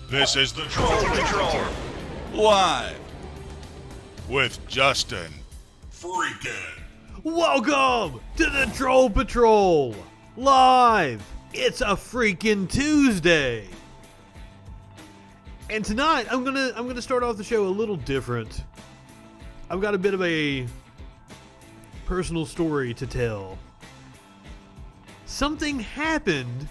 This is the Troll Patrol, live with Justin FREAKIN. Welcome to the Troll Patrol, live. It's a freaking Tuesday. And tonight I'm gonna start off the show a little different. I've got a bit of a personal story to tell. Something happened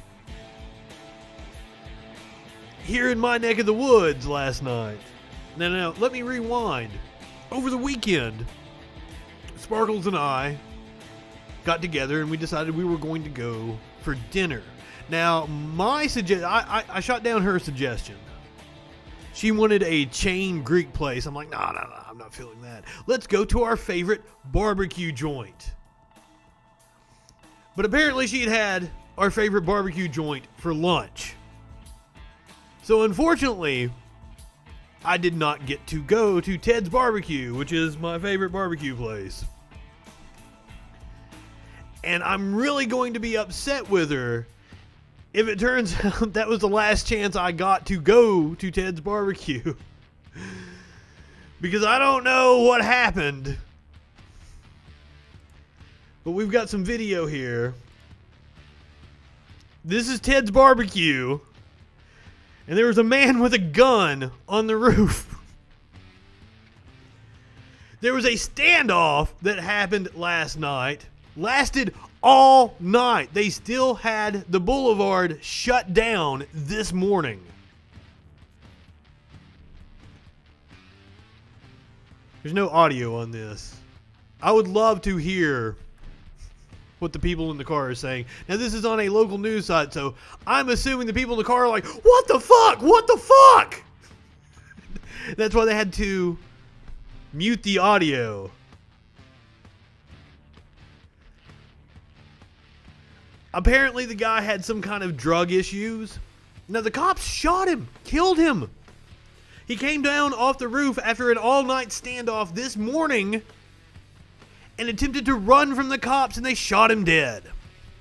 here in my neck of the woods last night. Now, let me rewind. Over the weekend, Sparkles and I got together and we decided we were going to go for dinner. Now, I shot down her suggestion. She wanted a chain Greek place. I'm like, no, I'm not feeling that. Let's go to our favorite barbecue joint. But apparently she had our favorite barbecue joint for lunch. So unfortunately, I did not get to go to Ted's Barbecue, which is my favorite barbecue place. And I'm really going to be upset with her if it turns out that was the last chance I got to go to Ted's Barbecue. Because I don't know what happened. But we've got some video here. This is Ted's Barbecue. And there was a man with a gun on the roof. There was a standoff that happened last night. Lasted all night. They still had the boulevard shut down this morning. There's no audio on this. I would love to hear what the people in the car are saying. Now, this is on a local news site, so I'm assuming the people in the car are like, what the fuck? What the fuck? That's why they had to mute the audio. Apparently, the guy had some kind of drug issues. Now, the cops shot him, killed him. He came down off the roof after an all-night standoff this morning and attempted to run from the cops, and they shot him dead.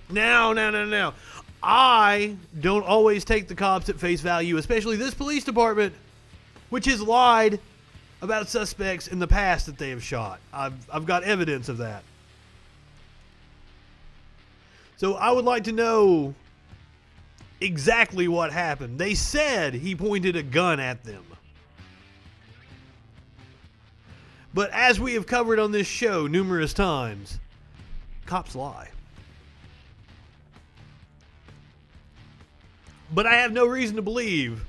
Now. I don't always take the cops at face value, especially this police department, which has lied about suspects in the past that they have shot. I've got evidence of that. So I would like to know exactly what happened. They said he pointed a gun at them. But as we have covered on this show numerous times, cops lie. But I have no reason to believe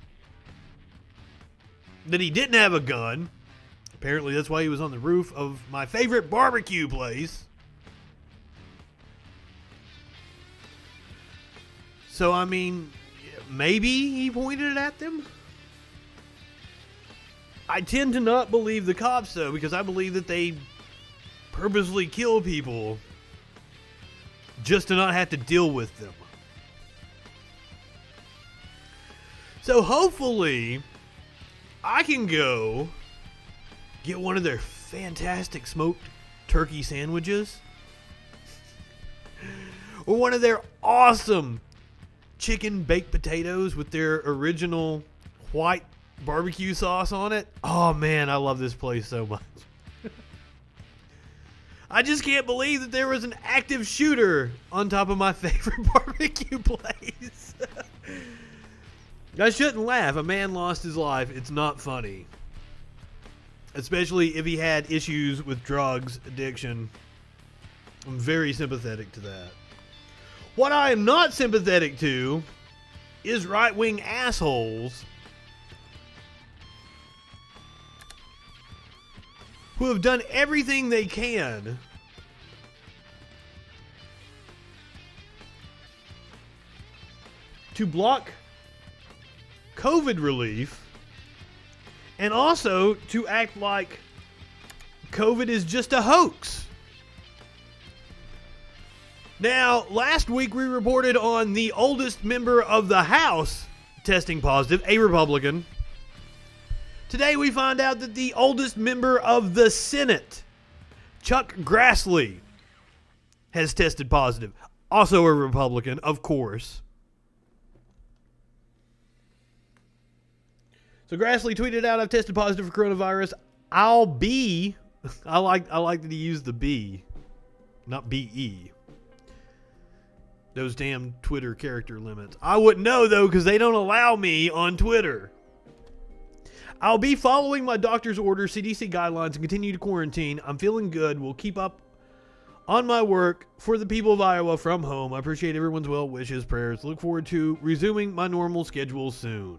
that he didn't have a gun. Apparently that's why he was on the roof of my favorite barbecue place. So, I mean, maybe he pointed it at them? I tend to not believe the cops, though, because I believe that they purposely kill people just to not have to deal with them. So, hopefully, I can go get one of their fantastic smoked turkey sandwiches or one of their awesome chicken baked potatoes with their original white barbecue sauce on it. Oh man, I love this place so much. I just can't believe that there was an active shooter on top of my favorite barbecue place. I shouldn't laugh. A man lost his life. It's not funny. Especially if he had issues with drugs, addiction. I'm very sympathetic to that. What I am not sympathetic to is right-wing assholes who have done everything they can to block COVID relief and also to act like COVID is just a hoax. Now, last week we reported on the oldest member of the House testing positive, a Republican. Today we find out that the oldest member of the Senate, Chuck Grassley, has tested positive. Also a Republican, of course. So Grassley tweeted out, I've tested positive for coronavirus. I'll be, I like that he used the B, not B-E. Those damn Twitter character limits. I wouldn't know, though, because they don't allow me on Twitter. I'll be following my doctor's orders, CDC guidelines, and continue to quarantine. I'm feeling good. We'll keep up on my work for the people of Iowa from home. I appreciate everyone's well wishes, prayers. Look forward to resuming my normal schedule soon.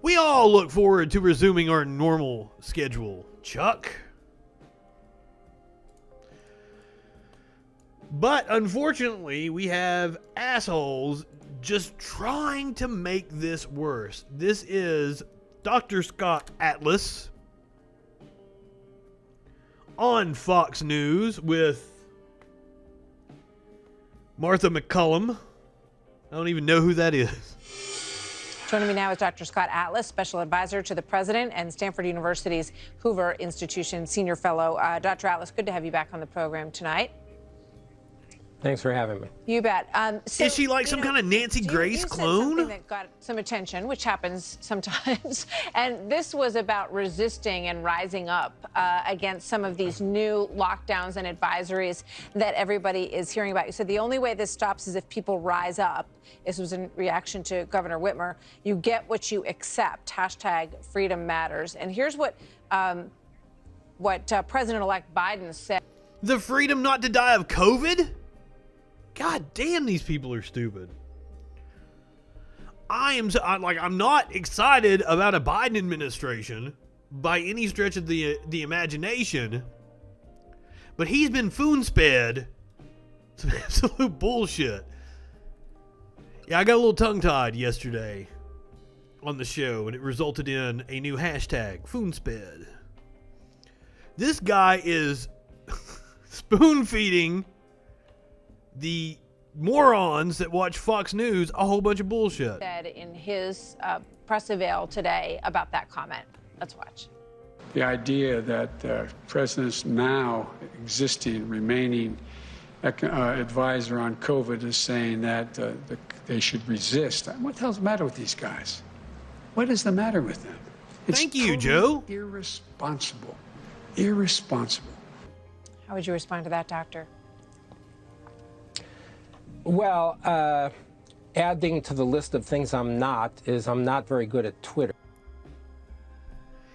We all look forward to resuming our normal schedule, Chuck. But unfortunately, we have assholes just trying to make this worse. This is Dr. Scott Atlas on Fox News with Martha McCullum. I don't even know who that is. Joining me now is Dr. Scott Atlas, Special Advisor to the President and Stanford University's Hoover Institution Senior Fellow. Dr. Atlas, good to have you back on the program tonight. Thanks for having me. You bet. Is she like some kind of Nancy Grace clone? Something that got some attention, which happens sometimes, and this was about resisting and rising up against some of these new lockdowns and advisories that everybody is hearing about. You said the only way this stops is if people rise up. This was in reaction to Governor Whitmer. You get what you accept. Hashtag freedom matters. And here's what President-elect Biden said. The freedom not to die of COVID? God damn, these people are stupid. I'm not excited about a Biden administration by any stretch of the imagination, but he's been spoon-fed some absolute bullshit. Yeah, I got a little tongue-tied yesterday on the show, and it resulted in a new hashtag, Foonsped. This guy is spoon-feeding the morons that watch Fox News a whole bunch of bullshit. Said in his press avail today about that comment. Let's watch. The idea that president's now existing, remaining advisor on COVID is saying that they should resist. What the hell's the matter with these guys? What is the matter with them? It's Thank you, totally Joe. Irresponsible. Irresponsible. How would you respond to that, Doctor? Well, adding to the list of things I'm not very good at Twitter.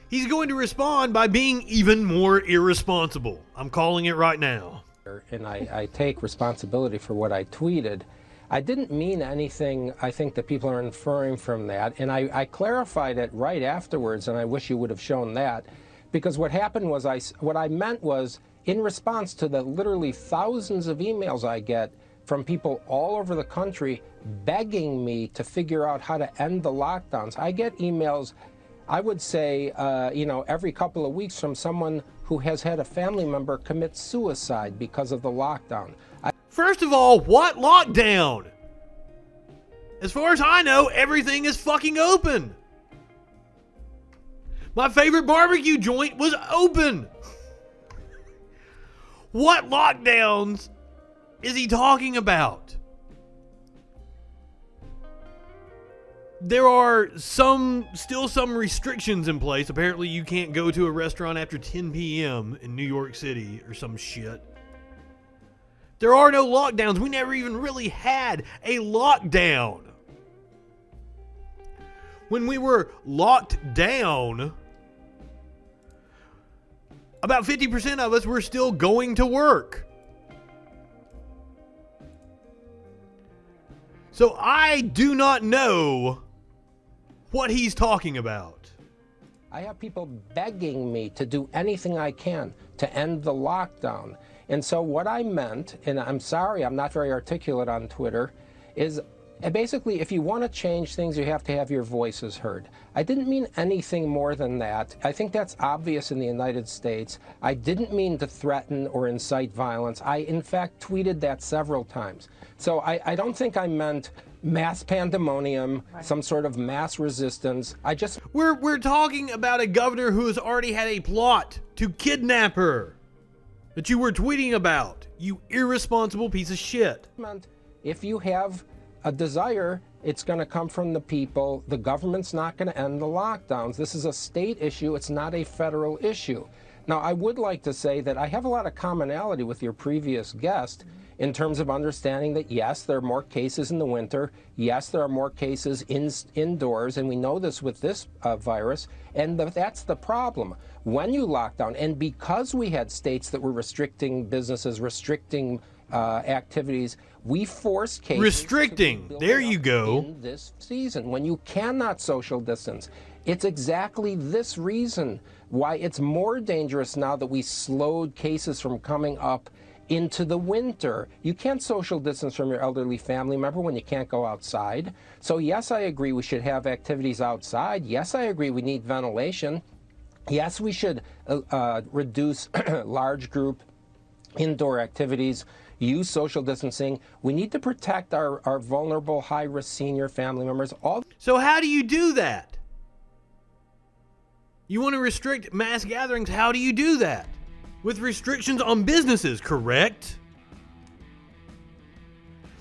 He's going to respond by being even more irresponsible. I'm calling it right now. And I take responsibility for what I tweeted. I didn't mean anything, I think, that people are inferring from that. And I clarified it right afterwards, and I wish you would have shown that. Because what happened was, what I meant was, in response to the literally thousands of emails I get from people all over the country begging me to figure out how to end the lockdowns. I get emails, I would say, every couple of weeks from someone who has had a family member commit suicide because of the lockdown. First of all, what lockdown? As far as I know, everything is fucking open. My favorite barbecue joint was open. What lockdowns is he talking about? There are still some restrictions in place. Apparently you can't go to a restaurant after 10 p.m. in New York City or some shit. There are no lockdowns. We never even really had a lockdown. When we were locked down, about 50% of us were still going to work. So I do not know what he's talking about. I have people begging me to do anything I can to end the lockdown. And so what I meant, and I'm sorry I'm not very articulate on Twitter, is basically if you want to change things, you have to have your voices heard. I didn't mean anything more than that. I think that's obvious in the United States. I didn't mean to threaten or incite violence. I, in fact, tweeted that several times. So I don't think I meant mass pandemonium, some sort of mass resistance. We're talking about a governor who has already had a plot to kidnap her that you were tweeting about, you irresponsible piece of shit. If you have a desire It's going to come from the people. The government's not going to end the lockdowns. This is a state issue. It's not a federal issue. Now, I would like to say that I have a lot of commonality with your previous guest in terms of understanding that, yes, there are more cases in the winter. Yes, there are more cases indoors, and we know this with this virus, and that's the problem. When you lock down, and because we had states that were restricting businesses, restricting activities, we forced cases restricting. There you go. In this season, when you cannot social distance. It's exactly this reason why it's more dangerous now that we slowed cases from coming up into the winter. You can't social distance from your elderly family member when you can't go outside. So yes, I agree we should have activities outside. Yes, I agree we need ventilation. Yes, we should reduce large group indoor activities, use social distancing. We need to protect our vulnerable, high-risk senior family members. So how do you do that? You want to restrict mass gatherings. How do you do that? With restrictions on businesses, correct?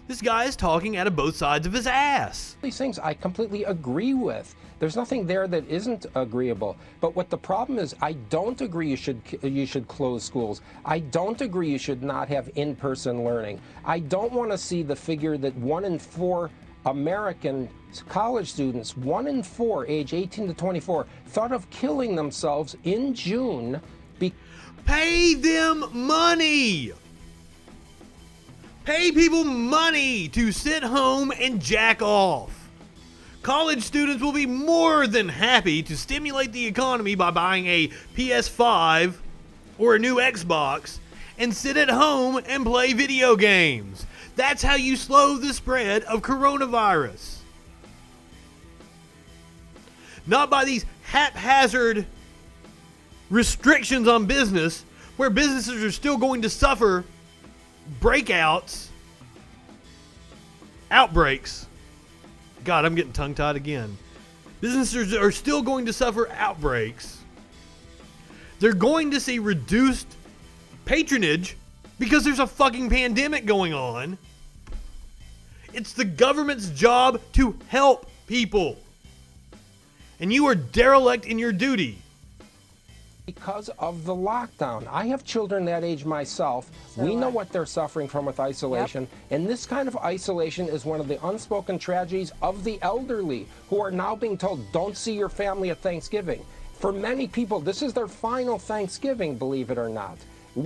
This guy is talking out of both sides of his ass. These things I completely agree with. There's nothing there that isn't agreeable. But what the problem is, I don't agree you should close schools. I don't agree you should not have in-person learning. I don't want to see the figure that 1 in 4 American college students, 1 in 4, age 18 to 24, thought of killing themselves in June. Pay them money. Pay people money to sit home and jack off. College students will be more than happy to stimulate the economy by buying a PS5 or a new Xbox and sit at home and play video games. That's how you slow the spread of coronavirus. Not by these haphazard restrictions on business, where businesses are still going to suffer outbreaks. God, I'm getting tongue-tied again. Businesses are still going to suffer outbreaks. They're going to see reduced patronage because there's a fucking pandemic going on. It's the government's job to help people. And you are derelict in your duty. Because of the lockdown. I have children that age myself. We know what they're suffering from with isolation. Yep. And this kind of isolation is one of the unspoken tragedies of the elderly, who are now being told, don't see your family at Thanksgiving. For many people, this is their final Thanksgiving, believe it or not.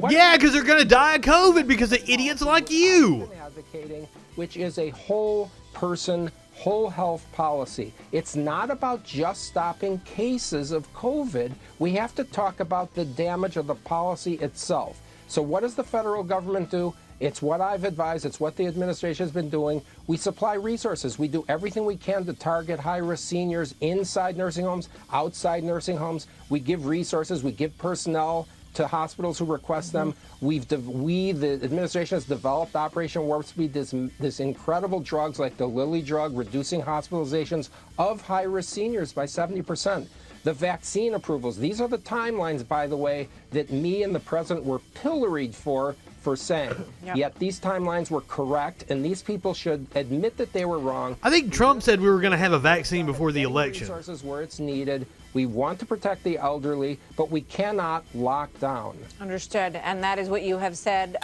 Yeah, because they're going to die of COVID because of idiots like you. Advocating, which is a whole person, whole health policy. It's not about just stopping cases of COVID. We have to talk about the damage of the policy itself. So what does the federal government do? It's what I've advised. It's what the administration has been doing. We supply resources. We do everything we can to target high-risk seniors inside nursing homes, outside nursing homes. We give resources. We give personnel to hospitals who request them. The administration has developed Operation Warp Speed, this incredible drugs like the Lilly drug, reducing hospitalizations of high-risk seniors by 70%. The vaccine approvals, these are the timelines, by the way, that me and the president were pilloried for saying. Yep. Yet these timelines were correct, and these people should admit that they were wrong. I think Trump said we were going to have a vaccine before the election. Resources where it's needed. We want to protect the elderly, but we cannot lock down. Understood. And that is what you have said.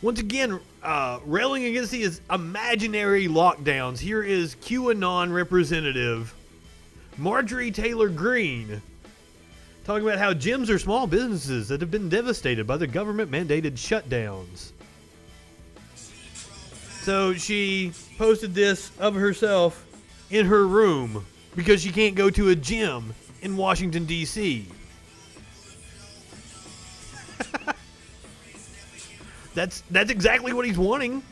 Once again, railing against these imaginary lockdowns, here is QAnon representative Marjorie Taylor Greene talking about how gyms are small businesses that have been devastated by the government-mandated shutdowns. So she posted this of herself in her room because she can't go to a gym in Washington, D.C. That's exactly what he's wanting.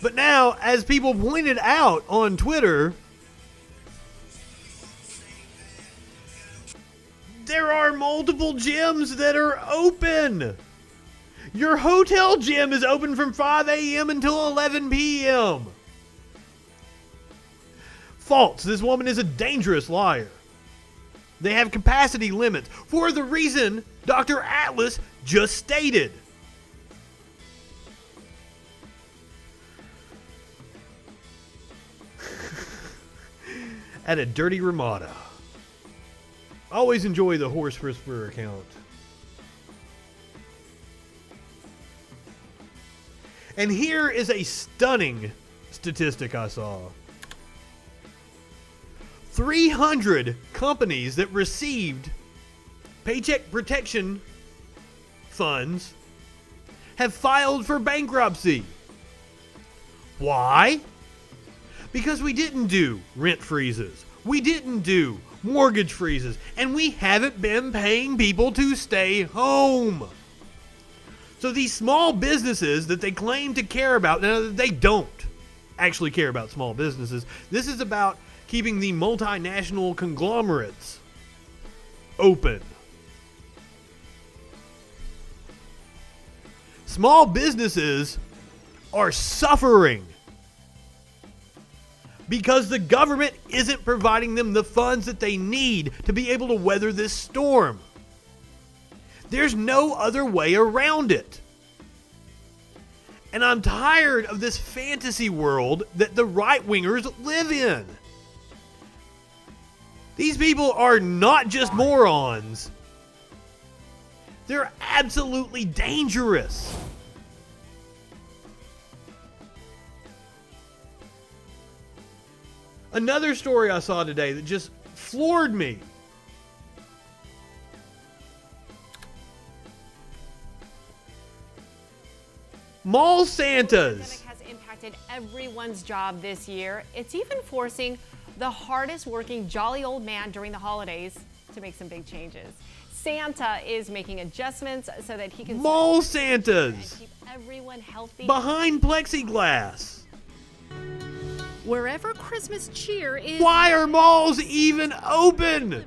But now, as people pointed out on Twitter, there are multiple gyms that are open. Your hotel gym is open from 5 a.m. until 11 p.m. False. This woman is a dangerous liar. They have capacity limits for the reason Dr. Atlas just stated. at a Dirty Ramada. Always enjoy the Horse Whisperer account. And here is a stunning statistic I saw. 300 companies that received Paycheck Protection funds have filed for bankruptcy. Why? Because we didn't do rent freezes. We didn't do mortgage freezes. And we haven't been paying people to stay home. So these small businesses that they claim to care about, now they don't actually care about small businesses. This is about keeping the multinational conglomerates open. Small businesses are suffering because the government isn't providing them the funds that they need to be able to weather this storm. There's no other way around it. And I'm tired of this fantasy world that the right-wingers live in. These people are not just morons. They're absolutely dangerous. Another story I saw today that just floored me. Mall Santas. The pandemic has impacted everyone's job this year. It's even forcing the hardest working jolly old man during the holidays to make some big changes. Santa is making adjustments so that he can Mall Santas and keep everyone healthy behind plexiglass. wherever Christmas cheer is. Why are malls even open?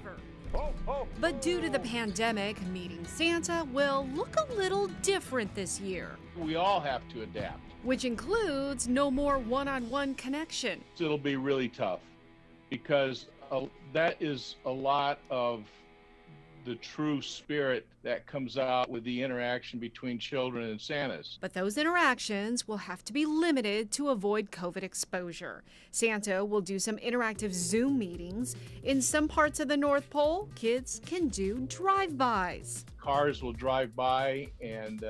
But due to the pandemic, meeting Santa will look a little different this year, We all have to adapt. which includes no more one-on-one connection. It'll be really tough because that is a lot of the true spirit that comes out with the interaction between children and Santas. But those interactions will have to be limited to avoid COVID exposure. Santa will do some interactive Zoom meetings. In some parts of the North Pole, kids can do drive-bys. Cars will drive by and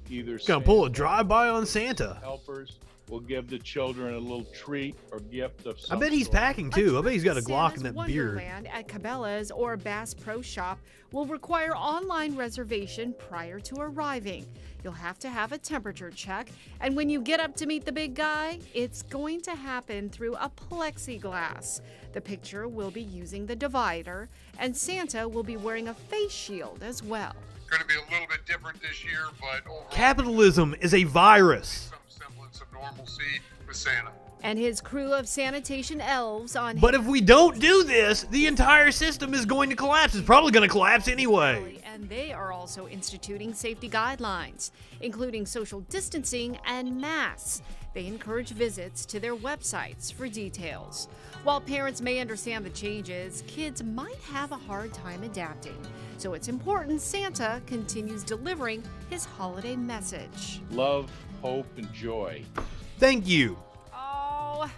either Gonna pull a Santa drive-by on Santa. helpers will give the children a little treat or gift of I some bet he's sort. packing too. I bet he's got a Glock in Santa's that beard. Wonderland at Cabela's or Bass Pro Shop will require online reservation prior to arriving. You'll have to have a temperature check, and when you get up to meet the big guy, it's going to happen through a plexiglass. The picture will be using the divider, and Santa will be wearing a face shield as well. Going to be a little bit different this year, but overall, Capitalism is a virus. some semblance of normalcy with Santa. And his crew of sanitation elves on But if we don't do this, the entire system is going to collapse. It's probably going to collapse anyway. And they are also instituting safety guidelines, including social distancing and masks. They encourage visits to their websites for details. While parents may understand the changes, kids might have a hard time adapting. So it's important Santa continues delivering his holiday message. Love, hope, and joy. Thank you. Oh,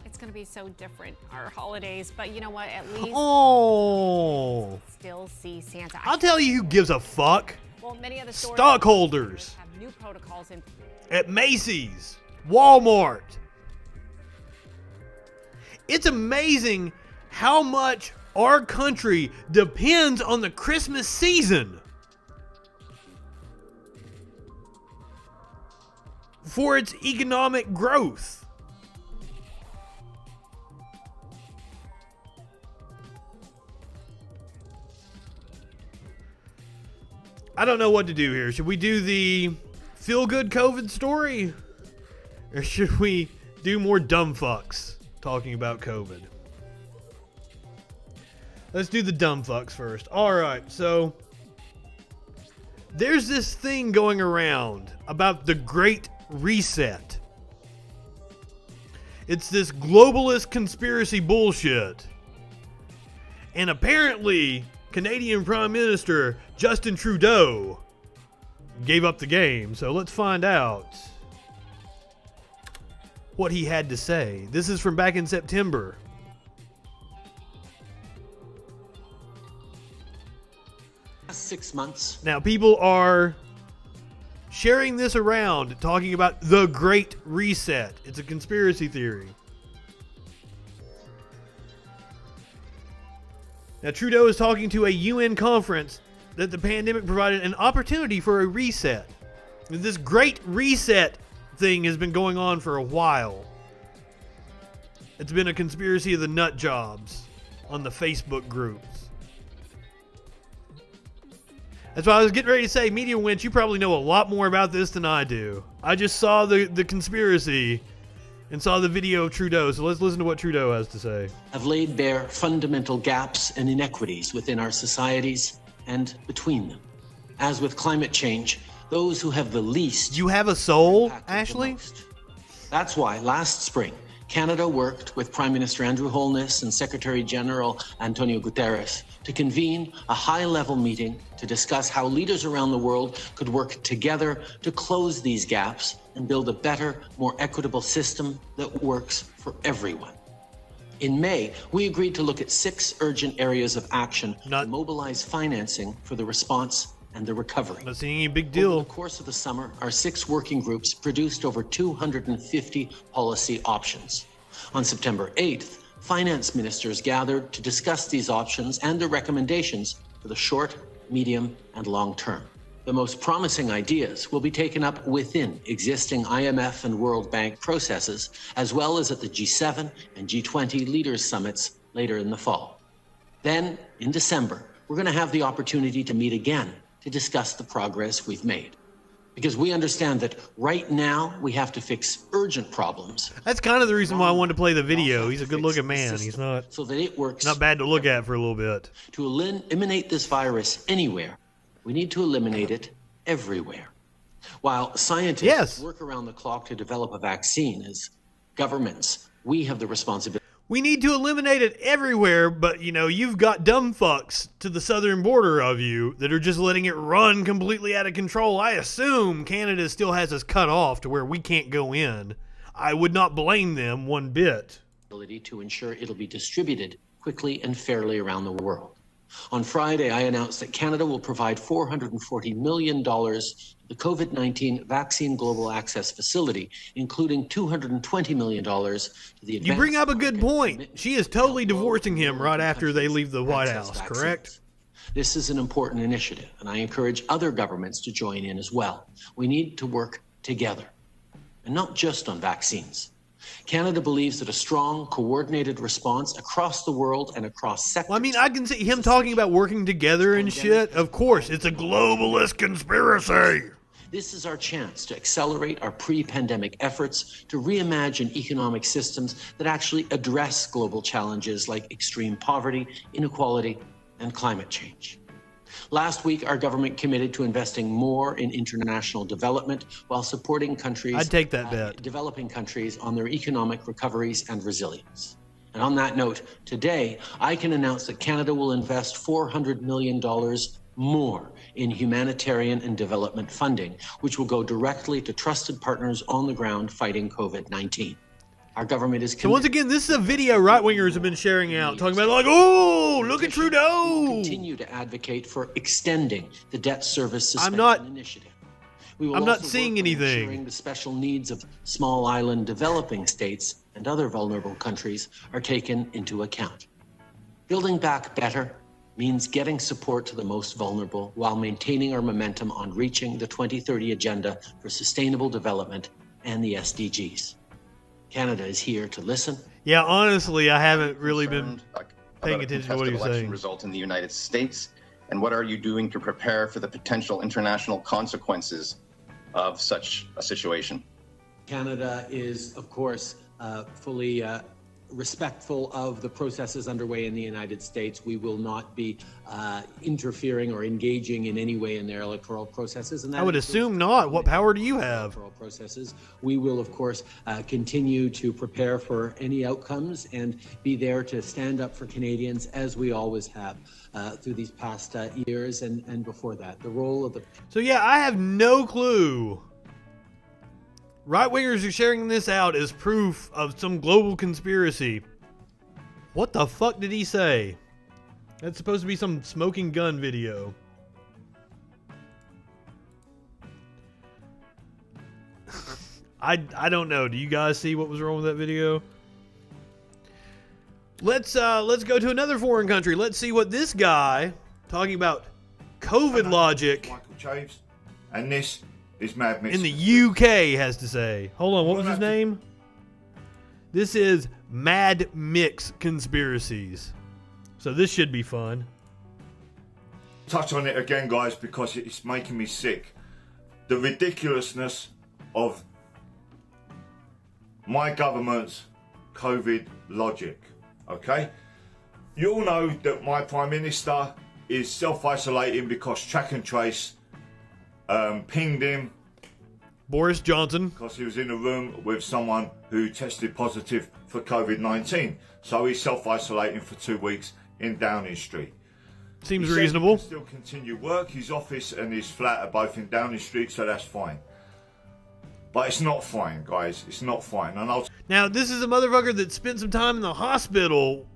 it's going to be so different, our holidays. But you know what? At least Oh. still see Santa. I'll tell you who gives a fuck. Well, many of the stores Stockholders have new protocols in at Macy's, Walmart. It's amazing how much our country depends on the Christmas season for its economic growth. I don't know what to do here. Should we do the feel-good COVID story? Or should we do more dumb fucks talking about COVID? Let's do the dumb fucks first. Alright, so there's this thing going around about the Great Reset. It's this globalist conspiracy bullshit. And apparently, Canadian Prime Minister Justin Trudeau gave up the game. So let's find out what he had to say. This is from back in September. 6 months. Now, people are sharing this around, talking about the Great Reset. It's a conspiracy theory. Now, Trudeau is talking to a UN conference that the pandemic provided an opportunity for a reset. This Great Reset thing has been going on for a while. It's been a conspiracy of the nut jobs on the Facebook groups. That's why I was getting ready to say, Media Winch, you probably know a lot more about this than I do. I just saw the conspiracy and saw the video of Trudeau, so let's listen to what Trudeau has to say. Have laid bare fundamental gaps and inequities within our societies and between them. As with climate change, those who have the least... You have a soul, impacted the Ashley? most. That's why last spring, Canada worked with Prime Minister Andrew Holness and Secretary General Antonio Guterres to convene a high-level meeting to discuss how leaders around the world could work together to close these gaps and build a better, more equitable system that works for everyone. In May, we agreed to look at 6 urgent areas of action to mobilize financing for the response and the recovery. Not seeing any big deal. Over the course of the summer, our 6 working groups produced over 250 policy options. On September 8th, finance ministers gathered to discuss these options and their recommendations for the short, medium, and long term. The most promising ideas will be taken up within existing IMF and World Bank processes, as well as at the G7 and G20 leaders summits later in the fall. Then, in December, we're going to have the opportunity to meet again to discuss the progress we've made. Because we understand that right now we have to fix urgent problems. That's kind of the reason why I wanted to play the video. He's a good-looking man. He's not so that it works. Not bad to look at for a little bit. To eliminate this virus anywhere, we need to eliminate it everywhere. While scientists work around the clock to develop a vaccine, as governments, we have the responsibility. We need to eliminate it everywhere, but, you know, you've got dumb fucks to the southern border of you that are just letting it run completely out of control. I assume Canada still has us cut off to where we can't go in. I would not blame them one bit. To ensure it'll be distributed quickly and fairly around the world. On Friday, I announced that Canada will provide $440 million to the COVID-19 Vaccine Global Access Facility, including $220 million to the You bring up a good point. She is totally divorcing him right after they leave the White House, correct? This is an important initiative, and I encourage other governments to join in as well. We need to work together, and not just on vaccines. Canada believes that a strong, coordinated response across the world and across sectors... Well, I mean, I can see him talking about working together and shit. Of course, it's a globalist conspiracy. This is our chance to accelerate our pre-pandemic efforts to reimagine economic systems that actually address global challenges like extreme poverty, inequality, and climate change. Last week, our government committed to investing more in international development while supporting countries, I'd take that bet. Developing countries on their economic recoveries and resilience. And on that note, today, I can announce that Canada will invest $400 million more in humanitarian and development funding, which will go directly to trusted partners on the ground fighting COVID-19. Our government is committed. So once again, this is a video right-wingers have been sharing out, talking about like, oh, look at Trudeau. Continue to advocate for extending the debt service suspension initiative. We will I'm not also seeing work on anything. ensuring the special needs of small island developing states and other vulnerable countries are taken into account. Building back better means getting support to the most vulnerable while maintaining our momentum on reaching the 2030 Agenda for Sustainable Development and the SDGs. Canada is here to listen. Yeah, honestly, I haven't really been paying attention to what he's saying. Result in the United States, and what are you doing to prepare for the potential international consequences of such a situation? Canada is, of course, fully respectful of the processes underway in the United States. We will not be interfering or engaging in any way in their electoral processes. And that I would assume not. What power do you have? Electoral processes. We will, of course, continue to prepare for any outcomes and be there to stand up for Canadians as we always have through these past years and before that. The role of the... So yeah, I have no clue. Right-wingers are sharing this out as proof of some global conspiracy. What the fuck did he say? That's supposed to be some smoking gun video. I don't know. Do you guys see what was wrong with that video? Let's go to another foreign country. Let's see what this guy talking about COVID logic Michael Chaves, and this is Mad Mix in the UK has to say. Hold on, what was his name? This is Mad Mix Conspiracies. So this should be fun. Touch on it again, guys, because it's making me sick. The ridiculousness of my government's COVID logic. Okay? You all know that my Prime Minister is self-isolating because Track and Trace pinged him. Boris Johnson. Because he was in a room with someone who tested positive for COVID-19. So he's self-isolating for 2 weeks in Downing Street. Seems he reasonable. He can still continue work. His office and his flat are both in Downing Street, so that's fine. But it's not fine, guys. It's not fine. And now, this is a motherfucker that spent some time in the hospital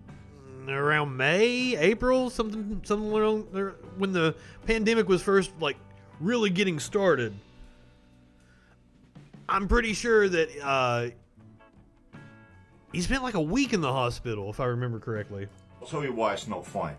around May, April, something around there when the pandemic was first, like, really getting started. I'm pretty sure that he spent like a week in the hospital, if I remember correctly. I'll tell you why it's not fine.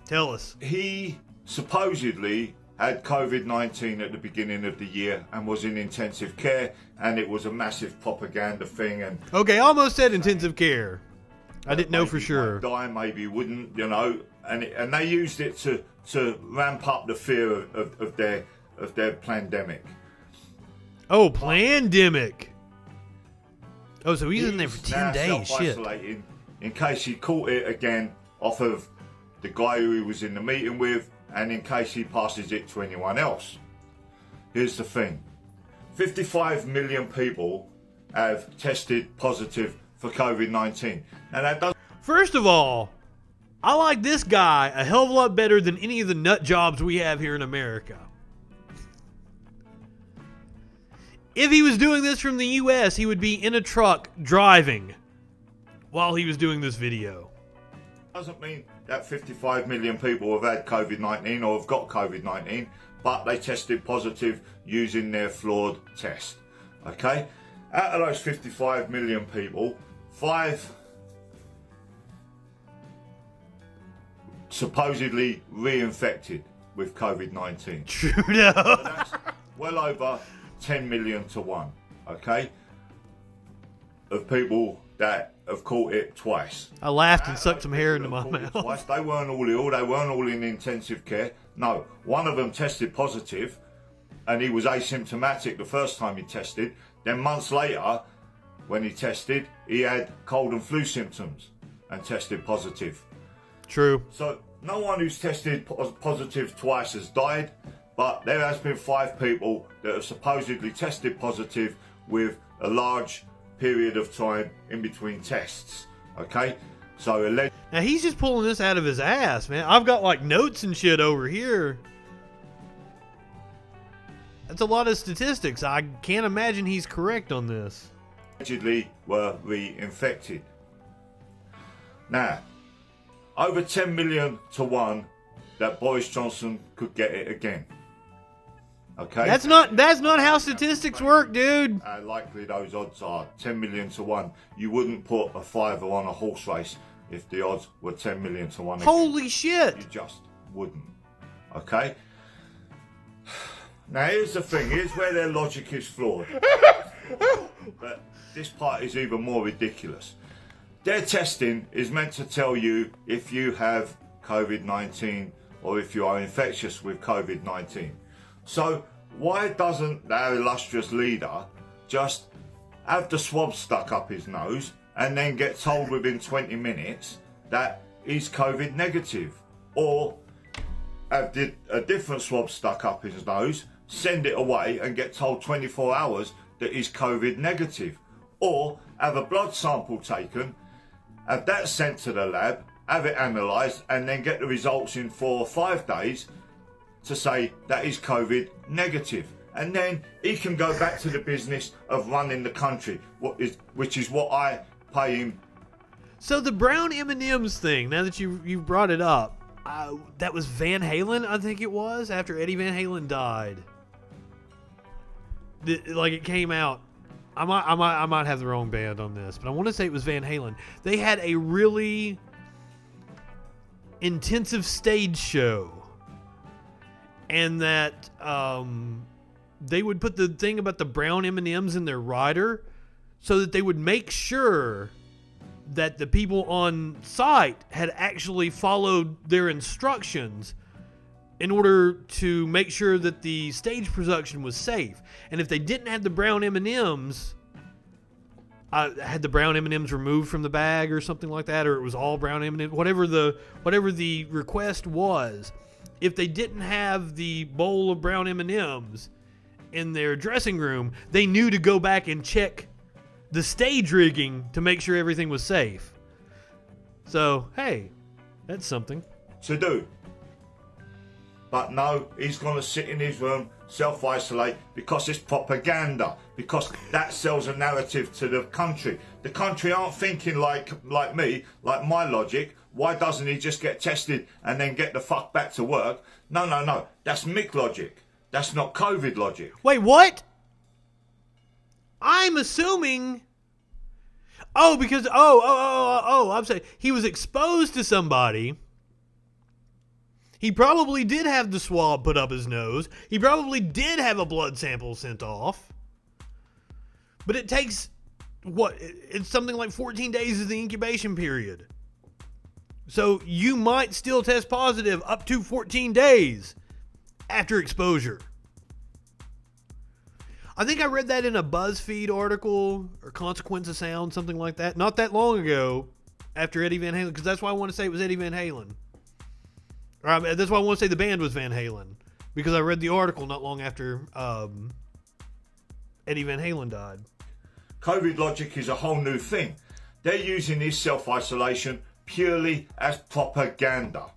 Tell us. He supposedly had COVID-19 at the beginning of the year and was in intensive care, and it was a massive propaganda thing. And okay, almost said intensive care. I didn't know for sure. Maybe he might die, maybe he wouldn't, you know. And they used it to ramp up the fear of their pandemic. Oh, plandemic. Oh, so he's in there for 10 days. Shit. In case he caught it again off of the guy who he was in the meeting with, and in case he passes it to anyone else. Here's the thing. 55 million people have tested positive for COVID-19. And that doesn't... First of all, I like this guy a hell of a lot better than any of the nut jobs we have here in America. If he was doing this from the U.S., he would be in a truck driving while he was doing this video. Doesn't mean that 55 million people have had COVID-19 or have got COVID-19, but they tested positive using their flawed test. Okay? Out of those 55 million people, 5 supposedly reinfected with COVID-19. True, no. So that's well over 10 million to 1, okay? Of people that have caught it twice. I laughed and sucked some hair into my mouth. Twice. They weren't all ill. They weren't all in intensive care. No, one of them tested positive, and he was asymptomatic the first time he tested. Then months later, when he tested, he had cold and flu symptoms and tested positive. True. So no one who's tested positive twice has died, but there has been 5 people that have supposedly tested positive with a large period of time in between tests. Okay, so now he's just pulling this out of his ass, man. I've got like notes and shit over here. That's a lot of statistics. I can't imagine he's correct on this. Allegedly were reinfected. Now, over 10 million to 1 that Boris Johnson could get it again. Okay. That's not how statistics work, dude. Likely those odds are 10 million to 1. You wouldn't put a fiver on a horse race if the odds were 10 million to 1. Holy shit. You just wouldn't. Okay. Now here's the thing. Here's where their logic is flawed. But this part is even more ridiculous. Their testing is meant to tell you if you have COVID-19 or if you are infectious with COVID-19. So why doesn't our illustrious leader just have the swab stuck up his nose and then get told within 20 minutes that he's COVID negative? Or have a different swab stuck up his nose, send it away and get told 24 hours that he's COVID negative? Or have a blood sample taken, have that sent to the lab, have it analysed and then get the results in 4 or 5 days to say that he's COVID negative, and then he can go back to the business of running the country, which is what I pay him. So the brown M&Ms thing, now that you brought it up, that was Van Halen, I think it was, after Eddie Van Halen died. like it came out. I might have the wrong band on this, but I want to say it was Van Halen. They had a really intensive stage show, and that they would put the thing about the brown M&Ms in their rider so that they would make sure that the people on site had actually followed their instructions in order to make sure that the stage production was safe. And if they didn't have the brown M&Ms, had the brown M&Ms removed from the bag or something like that, or it was all brown M&Ms, whatever the request was, if they didn't have the bowl of brown M&Ms in their dressing room, they knew to go back and check the stage rigging to make sure everything was safe. So, hey, that's something to do. But no, he's going to sit in his room, self-isolate, because it's propaganda. Because that sells a narrative to the country. The country aren't thinking like me, like my logic. Why doesn't he just get tested and then get the fuck back to work? No. That's Mick logic. That's not COVID logic. Wait, what? I'm assuming... because... I'm saying he was exposed to somebody... He probably did have the swab put up his nose. He probably did have a blood sample sent off. But it takes, it's something like 14 days is the incubation period. So you might still test positive up to 14 days after exposure. I think I read that in a BuzzFeed article or Consequence of Sound, something like that, not that long ago after Eddie Van Halen, because that's why I want to say it was Eddie Van Halen. That's why I want to say the band was Van Halen, because I read the article not long after Eddie Van Halen died. COVID logic is a whole new thing. They're using this self-isolation purely as propaganda.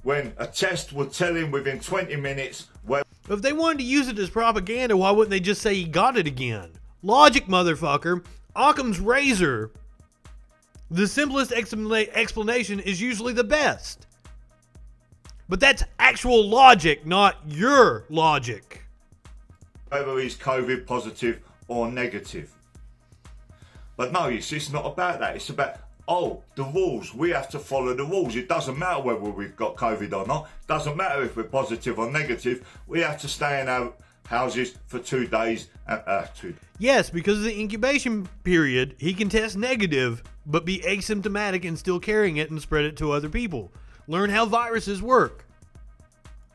When a test would tell him within 20 minutes where... If they wanted to use it as propaganda, why wouldn't they just say he got it again? Logic, motherfucker. Occam's razor. The simplest explanation is usually the best. But that's actual logic, not your logic. Whether he's COVID positive or negative. But no, it's not about that. It's about, the rules. We have to follow the rules. It doesn't matter whether we've got COVID or not. It doesn't matter if we're positive or negative. We have to stay in our houses for 2 days. Yes, because of the incubation period, he can test negative, but be asymptomatic and still carrying it and spread it to other people. Learn how viruses work.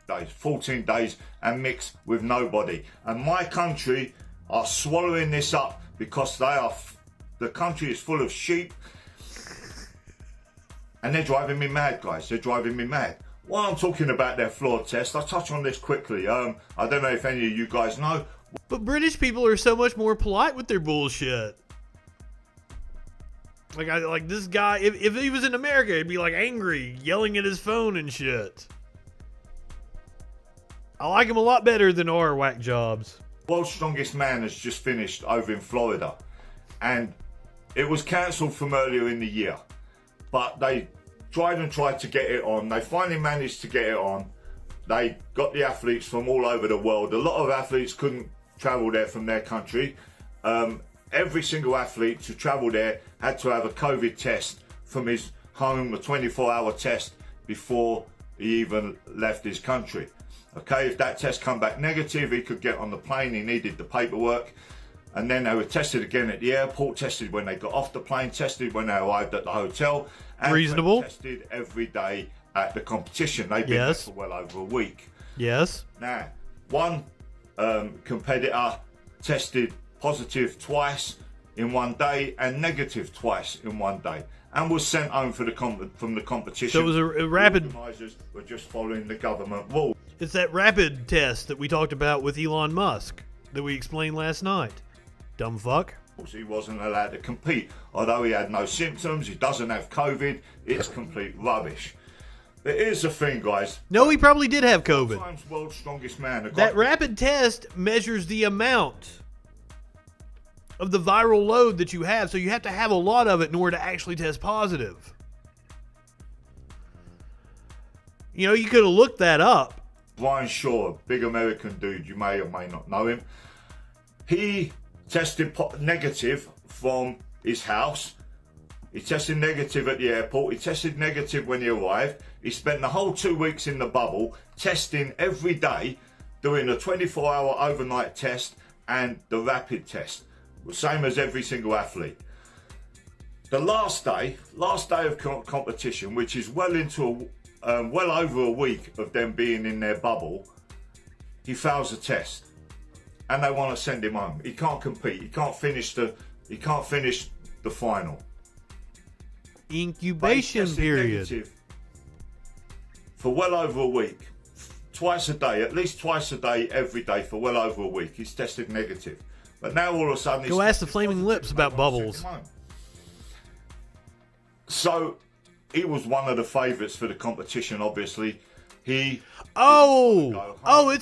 14 days and mix with nobody. And my country are swallowing this up because the country is full of sheep. And they're driving me mad, guys. They're driving me mad. While I'm talking about their flawed test, I'll touch on this quickly. I don't know if any of you guys know. But British people are so much more polite with their bullshit. Like this guy, if he was in America, he'd be like angry, yelling at his phone and shit. I like him a lot better than our whack jobs. World's Strongest Man has just finished over in Florida. And it was cancelled from earlier in the year. But they tried to get it on. They finally managed to get it on. They got the athletes from all over the world. A lot of athletes couldn't travel there from their country. Every single athlete to travel there had to have a COVID test from his home, a 24-hour test before he even left his country. Okay, if that test come back negative, he could get on the plane. He needed the paperwork. And then they were tested again at the airport, tested when they got off the plane, tested when they arrived at the hotel. And reasonable. Tested every day at the competition. They've been there for well over a week. Yes. Now, one competitor tested positive twice in one day and negative twice in one day, and was sent home from the competition. So it was a rapid. The organisers were just following the government rule. It's that rapid test that we talked about with Elon Musk that we explained last night. Dumb fuck. He wasn't allowed to compete, although he had no symptoms. He doesn't have COVID. It's complete rubbish. But here's the thing, guys. No, he probably did have COVID. Sometimes World's Strongest Man. That rapid test measures the amount of the viral load that you have, so you have to have a lot of it in order to actually test positive. You know, you could have looked that up. Brian Shaw, big American dude, you may or may not know him. He tested negative from his house. He tested negative at the airport. He tested negative when he arrived. He spent the whole 2 weeks in the bubble, testing every day, doing a 24-hour overnight test and the rapid test. Same as every single athlete. The last day of competition, which is well over a week of them being in their bubble, he fails the test, and they want to send him home. He can't compete. He can't finish the final. Incubation period. For well over a week, twice a day, at least twice a day, every day for well over a week. He's tested negative, but now all of a sudden, go ask the Flaming Lips about bubbles. So he was one of the favourites for the competition. Obviously, it's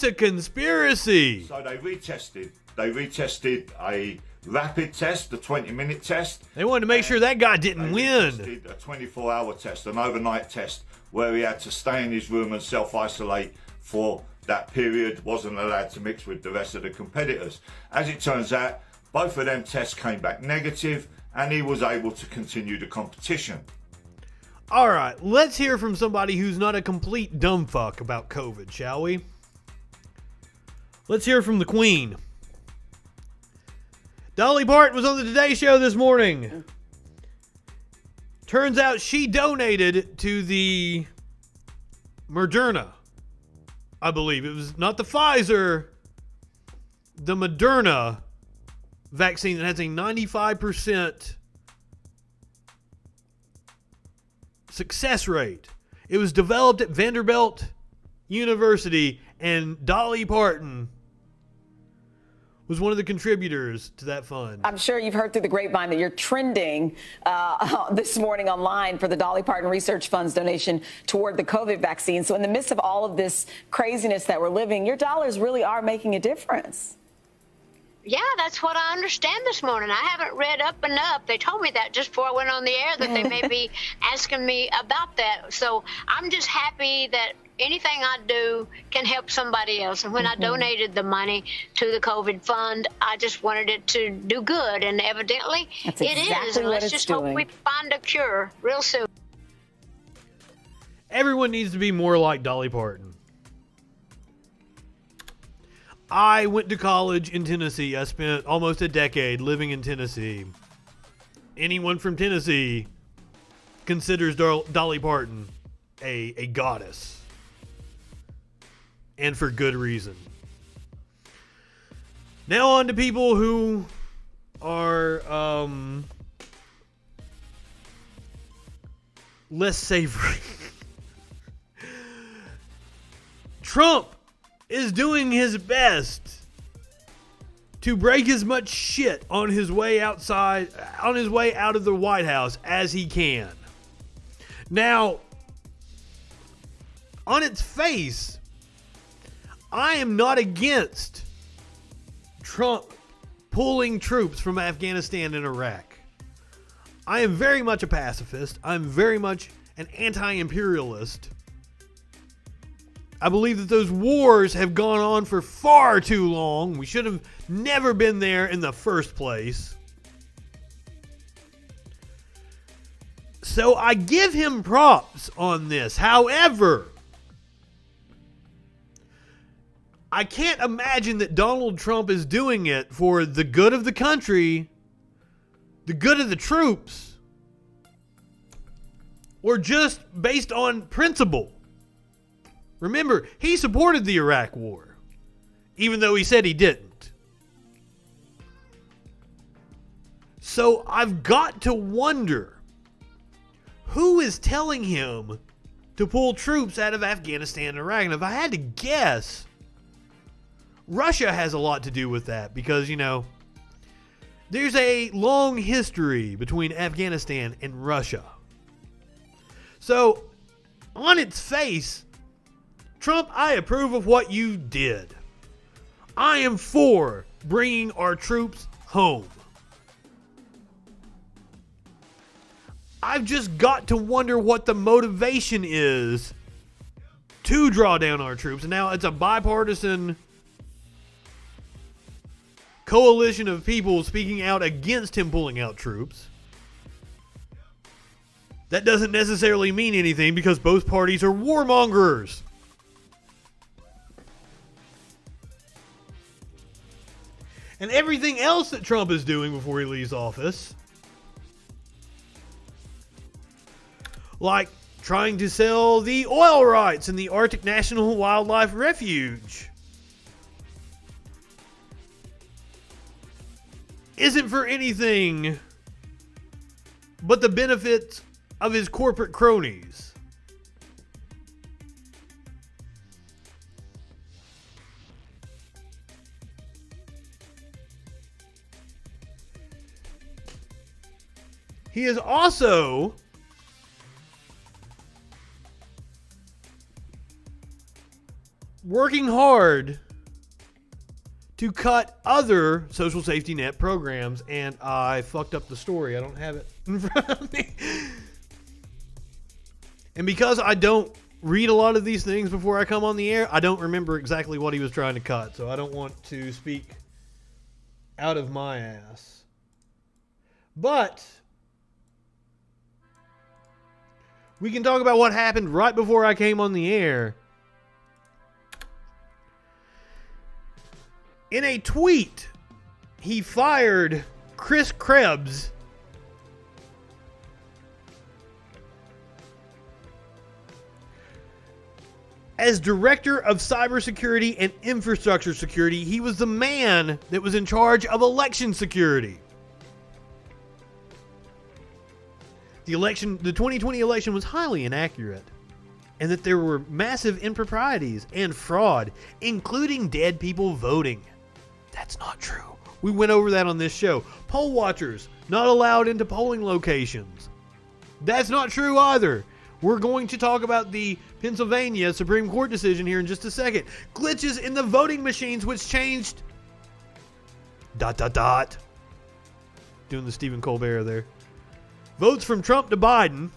a conspiracy. So they retested. They retested a rapid test, the 20-minute test. They wanted to make sure that guy didn't win. They a 24-hour test, an overnight test, where he had to stay in his room and self-isolate for that period, wasn't allowed to mix with the rest of the competitors. As it turns out, both of them tests came back negative, and he was able to continue the competition. All right, let's hear from somebody who's not a complete dumbfuck about COVID, shall we? Let's hear from the Queen. Dolly Parton was on the Today Show this morning. Turns out she donated to the Moderna. I believe it was not the Pfizer, the Moderna vaccine that has a 95% success rate. It was developed at Vanderbilt University, and Dolly Parton was one of the contributors to that fund. I'm sure you've heard through the grapevine that you're trending this morning online for the Dolly Parton Research Fund's donation toward the COVID vaccine. So in the midst of all of this craziness that we're living, your dollars really are making a difference. Yeah, that's what I understand this morning. I haven't read up enough. They told me that just before I went on the air, that they may be asking me about that. So I'm just happy that anything I do can help somebody else. And when I donated the money to the COVID fund, I just wanted it to do good. And evidently that's it is. And let's just hope we find a cure real soon. Everyone needs to be more like Dolly Parton. I went to college in Tennessee. I spent almost a decade living in Tennessee. Anyone from Tennessee considers Dolly Parton a goddess. And for good reason. Now on to people who are less savory. Trump is doing his best to break as much shit on his way out of the White House as he can. Now, on its face, I am not against Trump pulling troops from Afghanistan and Iraq. I am very much a pacifist. I'm very much an anti-imperialist. I believe that those wars have gone on for far too long. We should have never been there in the first place. So I give him props on this. However, I can't imagine that Donald Trump is doing it for the good of the country, the good of the troops, or just based on principle. Remember, he supported the Iraq War, even though he said he didn't. So I've got to wonder, who is telling him to pull troops out of Afghanistan and Iraq? And if I had to guess, Russia has a lot to do with that because, you know, there's a long history between Afghanistan and Russia. So, on its face, Trump, I approve of what you did. I am for bringing our troops home. I've just got to wonder what the motivation is to draw down our troops. And now it's a bipartisan coalition of people speaking out against him pulling out troops. That doesn't necessarily mean anything because both parties are warmongers. And everything else that Trump is doing before he leaves office, like trying to sell the oil rights in the Arctic National Wildlife Refuge, isn't for anything but the benefits of his corporate cronies. He is also working hard to cut other social safety net programs, and I fucked up the story. I don't have it in front of me. And because I don't read a lot of these things before I come on the air, I don't remember exactly what he was trying to cut, so I don't want to speak out of my ass. But we can talk about what happened right before I came on the air. In a tweet, he fired Chris Krebs as Director of Cybersecurity and Infrastructure Security. He was the man that was in charge of election security. The 2020 election was highly inaccurate, and that there were massive improprieties and fraud, including dead people voting. That's not true. We went over that on this show. Poll watchers not allowed into polling locations. That's not true either. We're going to talk about the Pennsylvania Supreme Court decision here in just a second. Glitches in the voting machines which changed... ... Doing the Stephen Colbert there. Votes from Trump to Biden,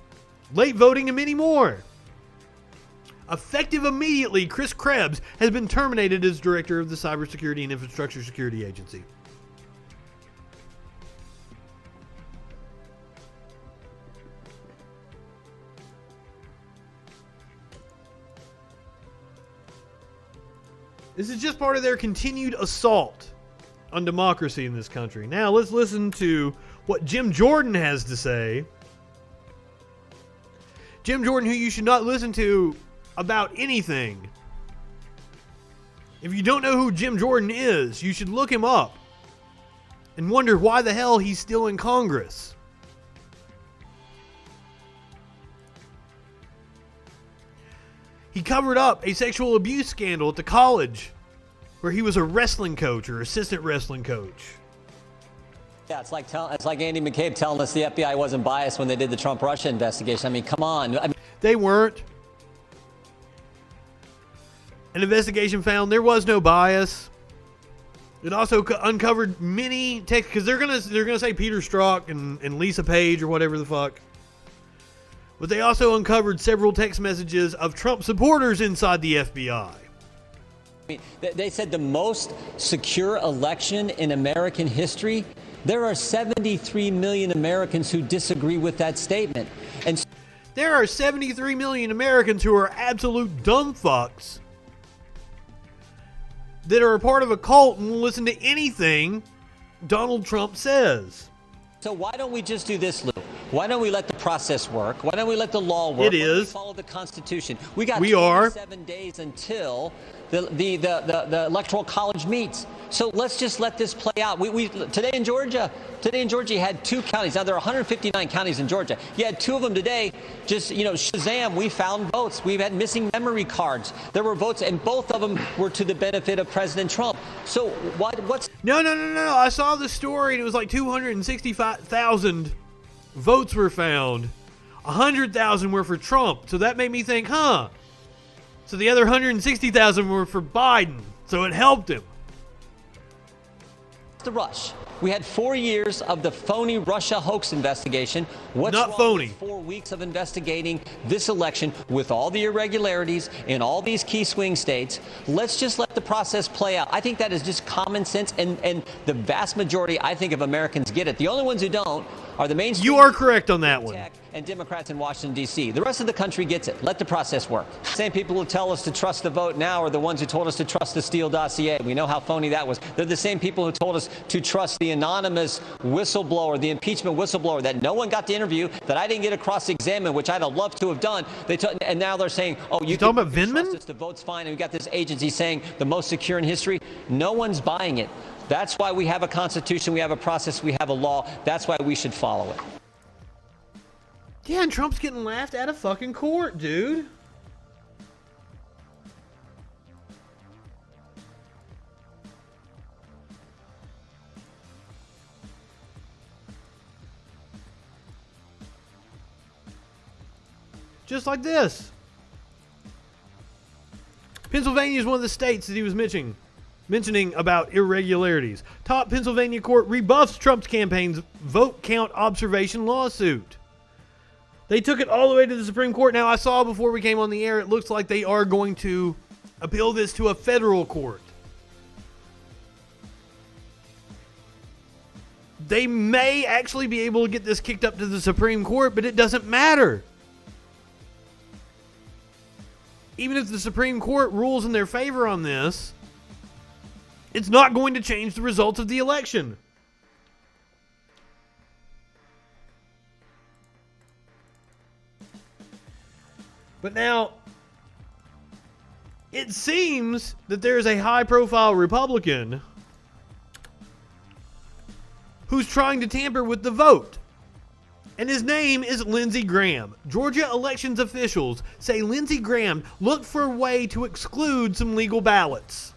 late voting, and many more. Effective immediately, Chris Krebs has been terminated as Director of the Cybersecurity and Infrastructure Security Agency. This is just part of their continued assault on democracy in this country. Now, let's listen to what Jim Jordan has to say. Jim Jordan, who you should not listen to about anything. If you don't know who Jim Jordan is, you should look him up and wonder why the hell he's still in Congress. He covered up a sexual abuse scandal at the college where he was a wrestling coach or assistant wrestling coach. Yeah, it's like Andy McCabe telling us the FBI wasn't biased when they did the Trump-Russia investigation. I mean, come on. They weren't. An investigation found there was no bias. It also uncovered many texts, because they're gonna say Peter Strzok and Lisa Page or whatever the fuck. But they also uncovered several text messages of Trump supporters inside the FBI. I mean, they said the most secure election in American history. There are 73 million Americans who disagree with that statement. And there are 73 million Americans who are absolute dumb fucks that are a part of a cult and will listen to anything Donald Trump says. So why don't we just do this, Lou? Why don't we let the process work? Why don't we let the law work? It is. Why don't we follow the Constitution? We got 7 days until the Electoral College meets. So let's just let this play out. Today in Georgia, you had 2 counties. Now there are 159 counties in Georgia. You had 2 of them today. Just, Shazam, we found votes. We've had missing memory cards. There were votes, and both of them were to the benefit of President Trump. So what's... No. I saw the story, and it was like 265,000 votes were found. 100,000 were for Trump. So that made me think, So the other 160,000 were for Biden. So it helped him. The rush. We had 4 years of the phony Russia hoax investigation. What's not wrong phony? With 4 weeks of investigating this election with all the irregularities in all these key swing states? Let's just let the process play out. I think that is just common sense, and the vast majority, I think, of Americans get it. The only ones who don't are the mainstream. You are correct on that one. And Democrats in Washington, D.C. The rest of the country gets it. Let the process work. Same people who tell us to trust the vote now are the ones who told us to trust the Steele dossier. We know how phony that was. They're the same people who told us to trust the anonymous whistleblower, the impeachment whistleblower that no one got to interview, that I didn't get to cross-examine, which I'd have loved to have done. And now they're saying, oh, you talking about Vindman? Trust us, the vote's fine, and we got this agency saying the most secure in history. No one's buying it. That's why we have a constitution, we have a process, we have a law. That's why we should follow it. Yeah, and Trump's getting laughed out of fucking court, dude. Just like this. Pennsylvania is one of the states that he was mentioning about irregularities. Top Pennsylvania court rebuffs Trump's campaign's vote count observation lawsuit. They took it all the way to the Supreme Court. Now, I saw before we came on the air, it looks like they are going to appeal this to a federal court. They may actually be able to get this kicked up to the Supreme Court, but it doesn't matter. Even if the Supreme Court rules in their favor on this, it's not going to change the results of the election. But now, it seems that there is a high-profile Republican who's trying to tamper with the vote. And his name is Lindsey Graham. Georgia elections officials say Lindsey Graham looked for a way to exclude some legal ballots.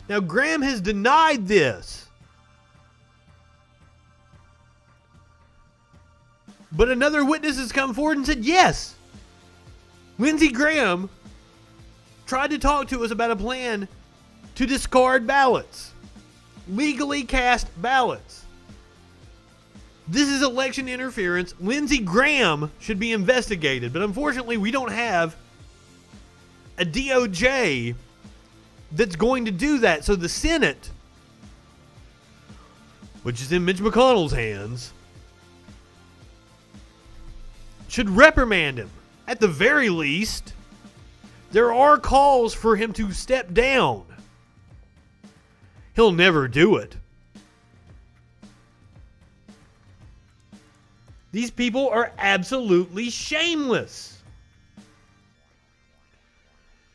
Now, Graham has denied this. But another witness has come forward and said, yes, Lindsey Graham tried to talk to us about a plan to discard ballots, legally cast ballots. This is election interference. Lindsey Graham should be investigated, but unfortunately we don't have a DOJ that's going to do that. So the Senate, which is in Mitch McConnell's hands, should reprimand him. At the very least, there are calls for him to step down. He'll never do it. These people are absolutely shameless.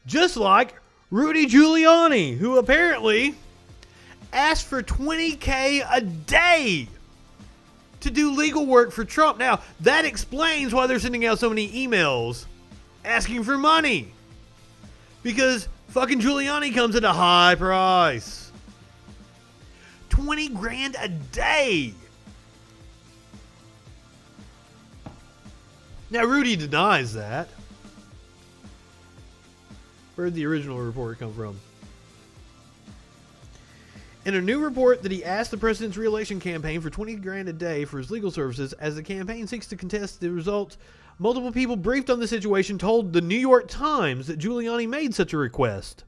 Just like Rudy Giuliani, who apparently asked for $20,000 a day to do legal work for Trump. Now, that explains why they're sending out so many emails asking for money. Because fucking Giuliani comes at a high price. $20,000 a day. Now, Rudy denies that. Where did the original report come from? In a new report that he asked the president's re-election campaign for $20,000 a day for his legal services as the campaign seeks to contest the results, multiple people briefed on the situation told the New York Times that Giuliani made such a request.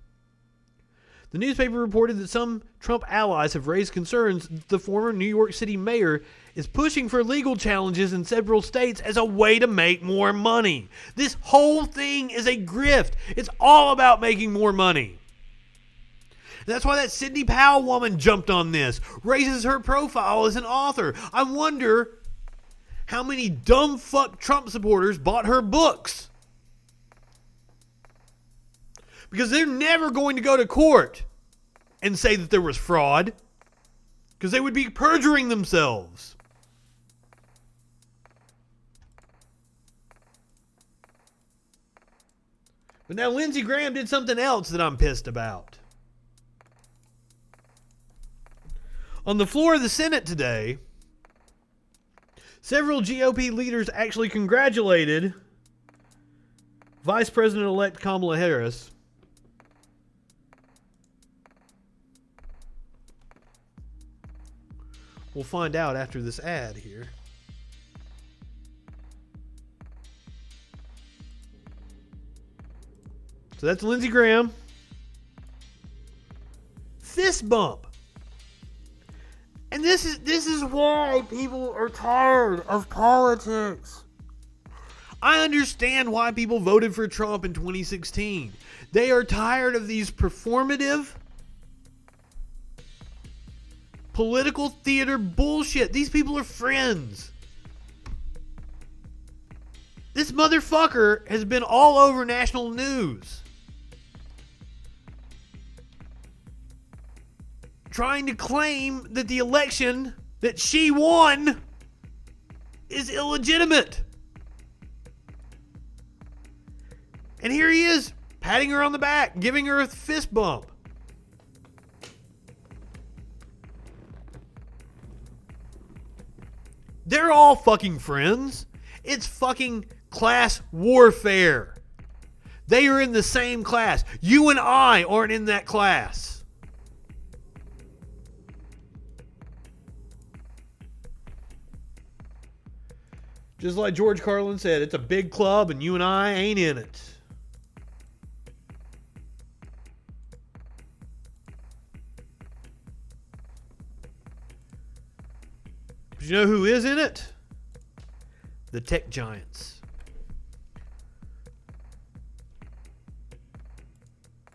The newspaper reported that some Trump allies have raised concerns that the former New York City mayor is pushing for legal challenges in several states as a way to make more money. This whole thing is a grift. It's all about making more money. That's why that Sidney Powell woman jumped on this, raises her profile as an author. I wonder how many dumb fuck Trump supporters bought her books. Because they're never going to go to court and say that there was fraud. Because they would be perjuring themselves. But now Lindsey Graham did something else that I'm pissed about. On the floor of the Senate today, several GOP leaders actually congratulated Vice President-elect Kamala Harris We'll find out after this ad here. So that's Lindsey Graham. Fist bump. And this is why people are tired of politics. I understand why people voted for Trump in 2016. They are tired of these performative political theater bullshit. These people are friends. This motherfucker has been all over national news, trying to claim that the election that she won is illegitimate. And here he is, patting her on the back, giving her a fist bump. They're all fucking friends. It's fucking class warfare. They are in the same class. You and I aren't in that class. Just like George Carlin said, it's a big club and you and I ain't in it. But you know who is in it? The tech giants.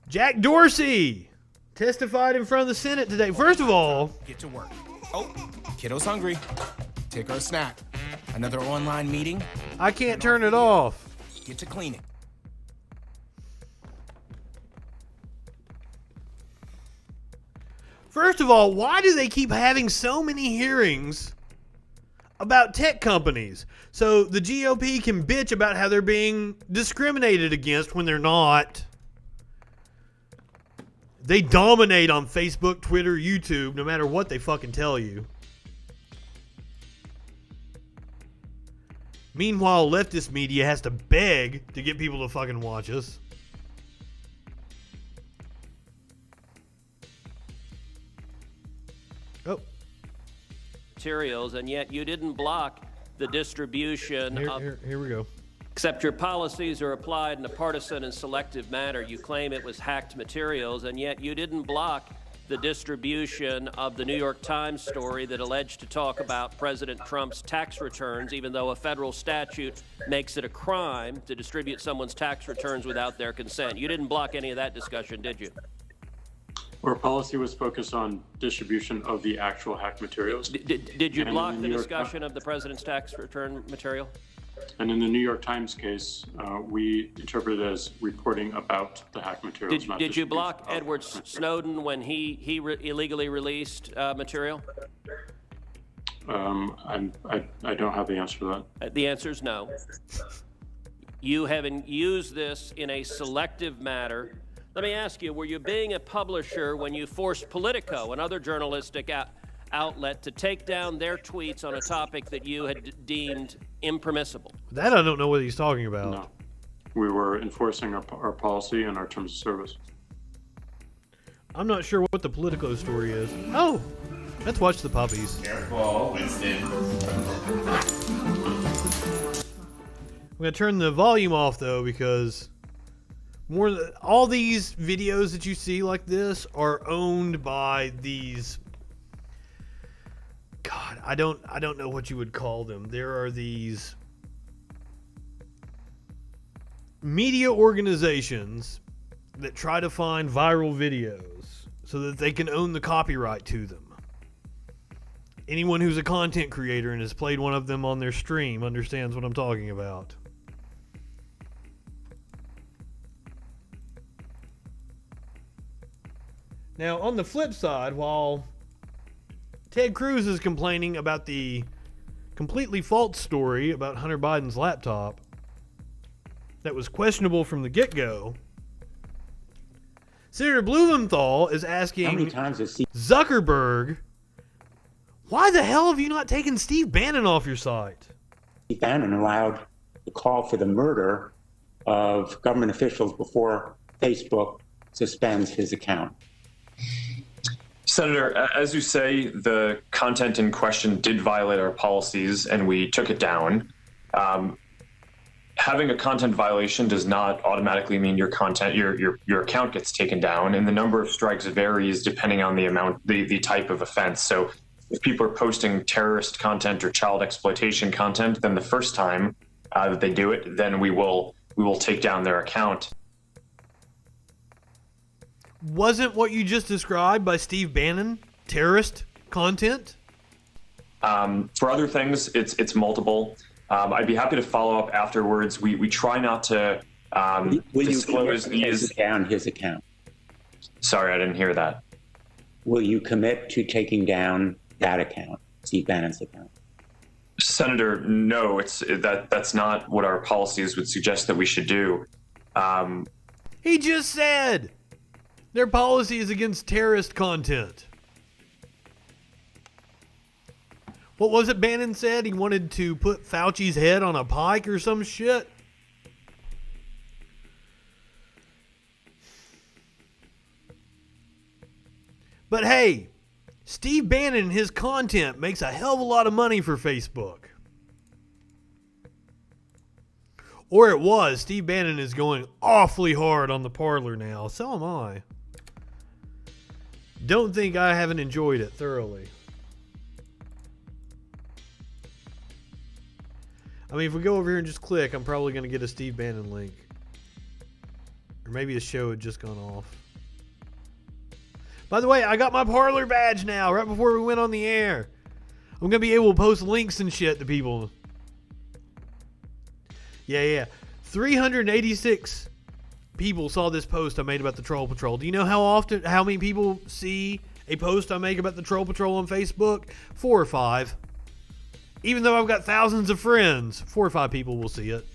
Jack Dorsey testified in front of the Senate today. First of all, get to work. Oh, kiddo's hungry. Take her a snack. Another online meeting. I can't turn it off. Get to cleaning. First of all, why do they keep having so many hearings about tech companies? So the GOP can bitch about how they're being discriminated against when they're not. They dominate on Facebook, Twitter, YouTube, no matter what they fucking tell you. Meanwhile, leftist media has to beg to get people to fucking watch us. Oh. Materials, and yet you didn't block the distribution Here we go. Except your policies are applied in a partisan and selective manner. You claim it was hacked materials, and yet you didn't block the distribution of the New York Times story that alleged to talk about President Trump's tax returns, even though a federal statute makes it a crime to distribute someone's tax returns without their consent. You didn't block any of that discussion, did you? Our policy was focused on distribution of the actual hacked materials. Did you block the discussion of the president's tax return material? And in the New York Times case, we interpreted it as reporting about the hacked materials. Did you block Edward Snowden when he illegally released material? I don't have the answer to that. The answer is no. You haven't used this in a selective manner. Let me ask you, were you being a publisher when you forced Politico, another journalistic outlet, to take down their tweets on a topic that you had deemed impermissible? That I don't know what he's talking about. No. We were enforcing our policy and our terms of service. I'm not sure what the Politico story is. Oh, let's watch the puppies. Careful, Winston. I'm going to turn the volume off, though, because all these videos that you see like this are owned by these... God, I don't know what you would call them. There are these media organizations that try to find viral videos so that they can own the copyright to them. Anyone who's a content creator and has played one of them on their stream understands what I'm talking about. Now, on the flip side, while Ted Cruz is complaining about the completely false story about Hunter Biden's laptop that was questionable from the get-go, Senator Blumenthal is asking how many times has Zuckerberg, why the hell have you not taken Steve Bannon off your site? Steve Bannon allowed the call for the murder of government officials before Facebook suspends his account. Senator, as you say, the content in question did violate our policies, and we took it down. Having a content violation does not automatically mean your content, your account gets taken down, and the number of strikes varies depending on the type of offense. So if people are posting terrorist content or child exploitation content, then the first time that they do it, then we will take down their account. Wasn't what you just described by Steve Bannon terrorist content? For other things, it's multiple. I'd be happy to follow up afterwards. We try not to disclose these. Down his account. Sorry, I didn't hear that. Will you commit to taking down that account, Steve Bannon's account? Senator, no, that's not what our policies would suggest that we should do. He just said their policy is against terrorist content. What was it Bannon said? He wanted to put Fauci's head on a pike or some shit? But hey, Steve Bannon and his content makes a hell of a lot of money for Facebook. Or it was. Steve Bannon is going awfully hard on the Parler now. So am I. Don't think I haven't enjoyed it thoroughly. I mean, if we go over here and just click, I'm probably going to get a Steve Bannon link. Or maybe the show had just gone off. By the way, I got my Parler badge now, right before we went on the air. I'm going to be able to post links and shit to people. Yeah. 386 people saw this post I made about the Troll Patrol. Do you know how many people see a post I make about the Troll Patrol on Facebook? 4 or 5. Even though I've got thousands of friends, 4 or 5 people will see it.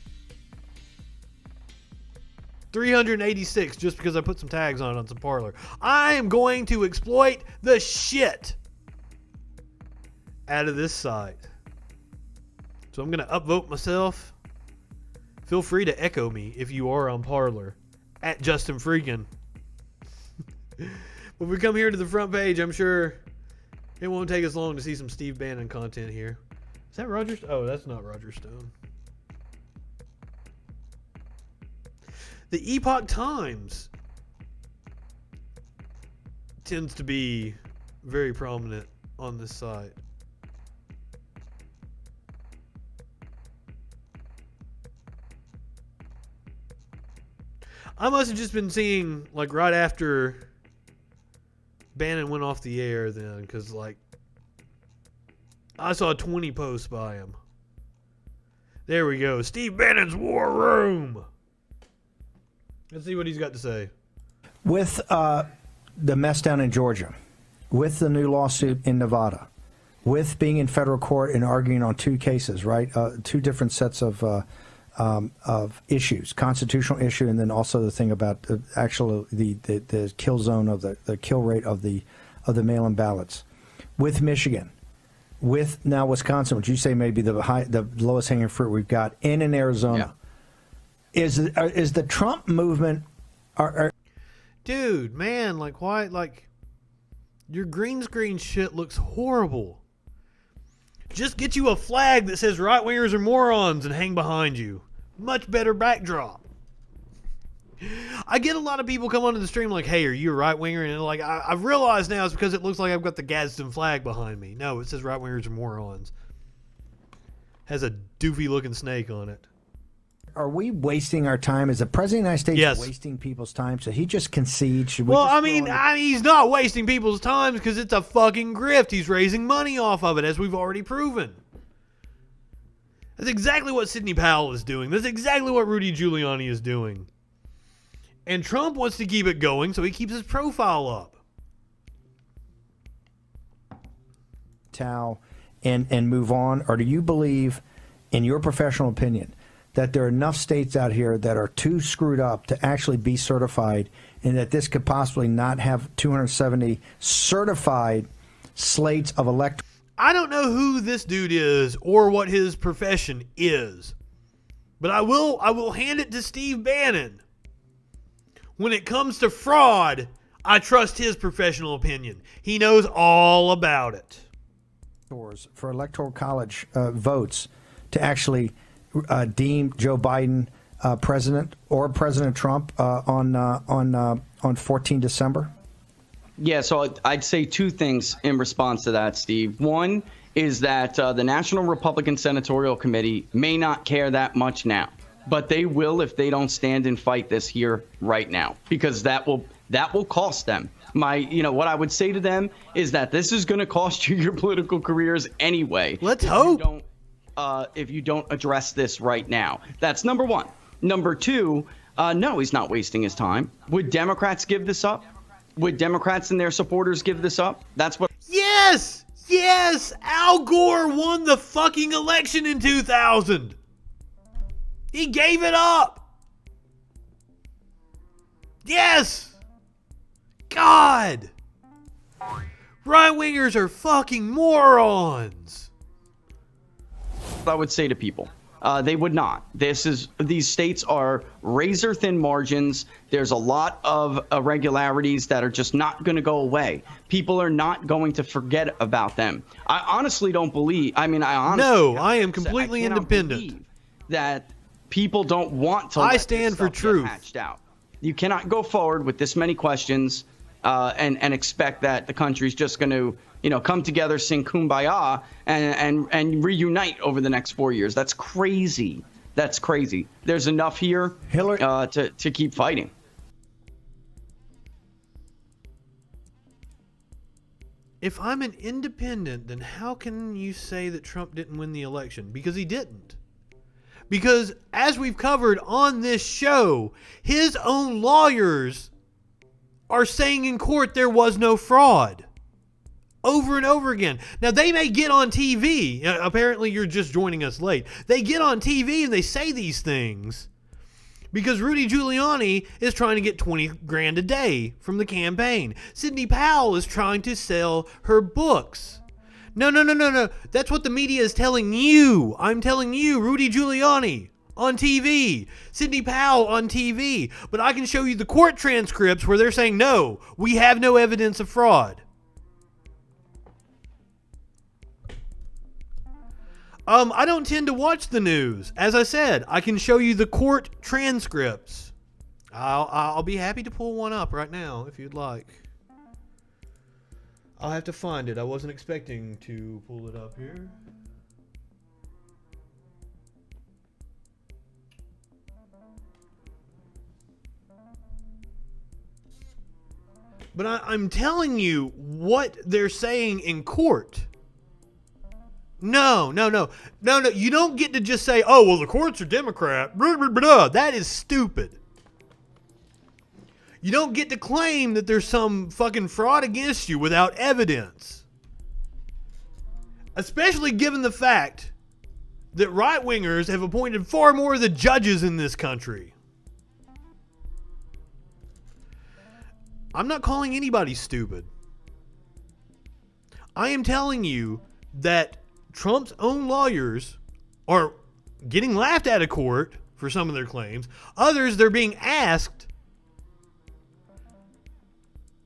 386 just because I put some tags on some Parler. I am going to exploit the shit out of this site. So I'm going to upvote myself. Feel free to echo me if you are on Parler at Justin FREAKIN. When we come here to the front page, I'm sure it won't take us long to see some Steve Bannon content here. Is that Roger? Oh, that's not Roger Stone. The Epoch Times tends to be very prominent on this site. I must have just been seeing, like, right after Bannon went off the air then, because, like, I saw 20 posts by him. There we go. Steve Bannon's War Room. Let's see what he's got to say. With the mess down in Georgia, with the new lawsuit in Nevada, with being in federal court and arguing on 2 cases, right? 2 different sets of issues, constitutional issue, and then also the thing about the kill zone of the kill rate of the mail-in ballots. With Michigan, with now Wisconsin, which you say may be the lowest hanging fruit we've got, and in Arizona. Yeah. Is the Trump movement? Dude, man, like why? Like your green screen shit looks horrible. Just get you a flag that says right wingers are morons and hang behind you. Much better backdrop. I get a lot of people come onto the stream like, hey, are you a right winger? And like, I've realized now it's because it looks like I've got the Gadsden flag behind me. No, it says right wingers are morons. Has a doofy looking snake on it. Are we wasting our time? Is the President of the United States wasting people's time? So he just concedes? He's not wasting people's time because it's a fucking grift. He's raising money off of it, as we've already proven. That's exactly what Sidney Powell is doing. That's exactly what Rudy Giuliani is doing. And Trump wants to keep it going, so he keeps his profile up. And move on? Or do you believe, in your professional opinion, that there are enough states out here that are too screwed up to actually be certified, and that this could possibly not have 270 certified slates of electors? I don't know who this dude is or what his profession is, but I will hand it to Steve Bannon. When it comes to fraud, I trust his professional opinion. He knows all about it. For Electoral College votes to actually deem Joe Biden president or President Trump on 14 December? Yeah, so I'd say two things in response to that, Steve. One is that the National Republican Senatorial Committee may not care that much now, but they will if they don't stand and fight this here right now, because that will cost them. What I would say to them is that this is going to cost you your political careers anyway. Let's hope. If you don't address this right now. That's number one. Number two, no, he's not wasting his time. Would Democrats give this up? Would Democrats and their supporters give this up? That's what. Yes! Yes! Al Gore won the fucking election in 2000. He gave it up. Yes! God! Right-wingers are fucking morons. I would say to people. They would not. These states are razor thin margins. There's a lot of irregularities that are just not going to go away. People are not going to forget about them. I honestly don't believe. I am completely independent. That people don't want to. I stand for truth. Hatched out. You cannot go forward with this many questions and expect that the country's just going to come together, sing Kumbaya, and reunite over the next 4 years. That's crazy. That's crazy. There's enough here to keep fighting. If I'm an independent, then how can you say that Trump didn't win the election? Because he didn't. Because as we've covered on this show, his own lawyers are saying in court there was no fraud. Over and over again. Now, they may get on TV. Apparently, you're just joining us late. They get on TV and they say these things because Rudy Giuliani is trying to get $20,000 a day from the campaign. Sidney Powell is trying to sell her books. No. That's what the media is telling you. I'm telling you, Rudy Giuliani on TV. Sidney Powell on TV. But I can show you the court transcripts where they're saying, no, we have no evidence of fraud. I don't tend to watch the news. As I said, I can show you the court transcripts. I'll be happy to pull one up right now if you'd like. I'll have to find it. I wasn't expecting to pull it up here. But I'm telling you what they're saying in court. No. You don't get to just say, oh, well, the courts are Democrat. Blah, blah, blah. That is stupid. You don't get to claim that there's some fucking fraud against you without evidence. Especially given the fact that right-wingers have appointed far more of the judges in this country. I'm not calling anybody stupid. I am telling you that Trump's own lawyers are getting laughed at of court for some of their claims. Others, they're being asked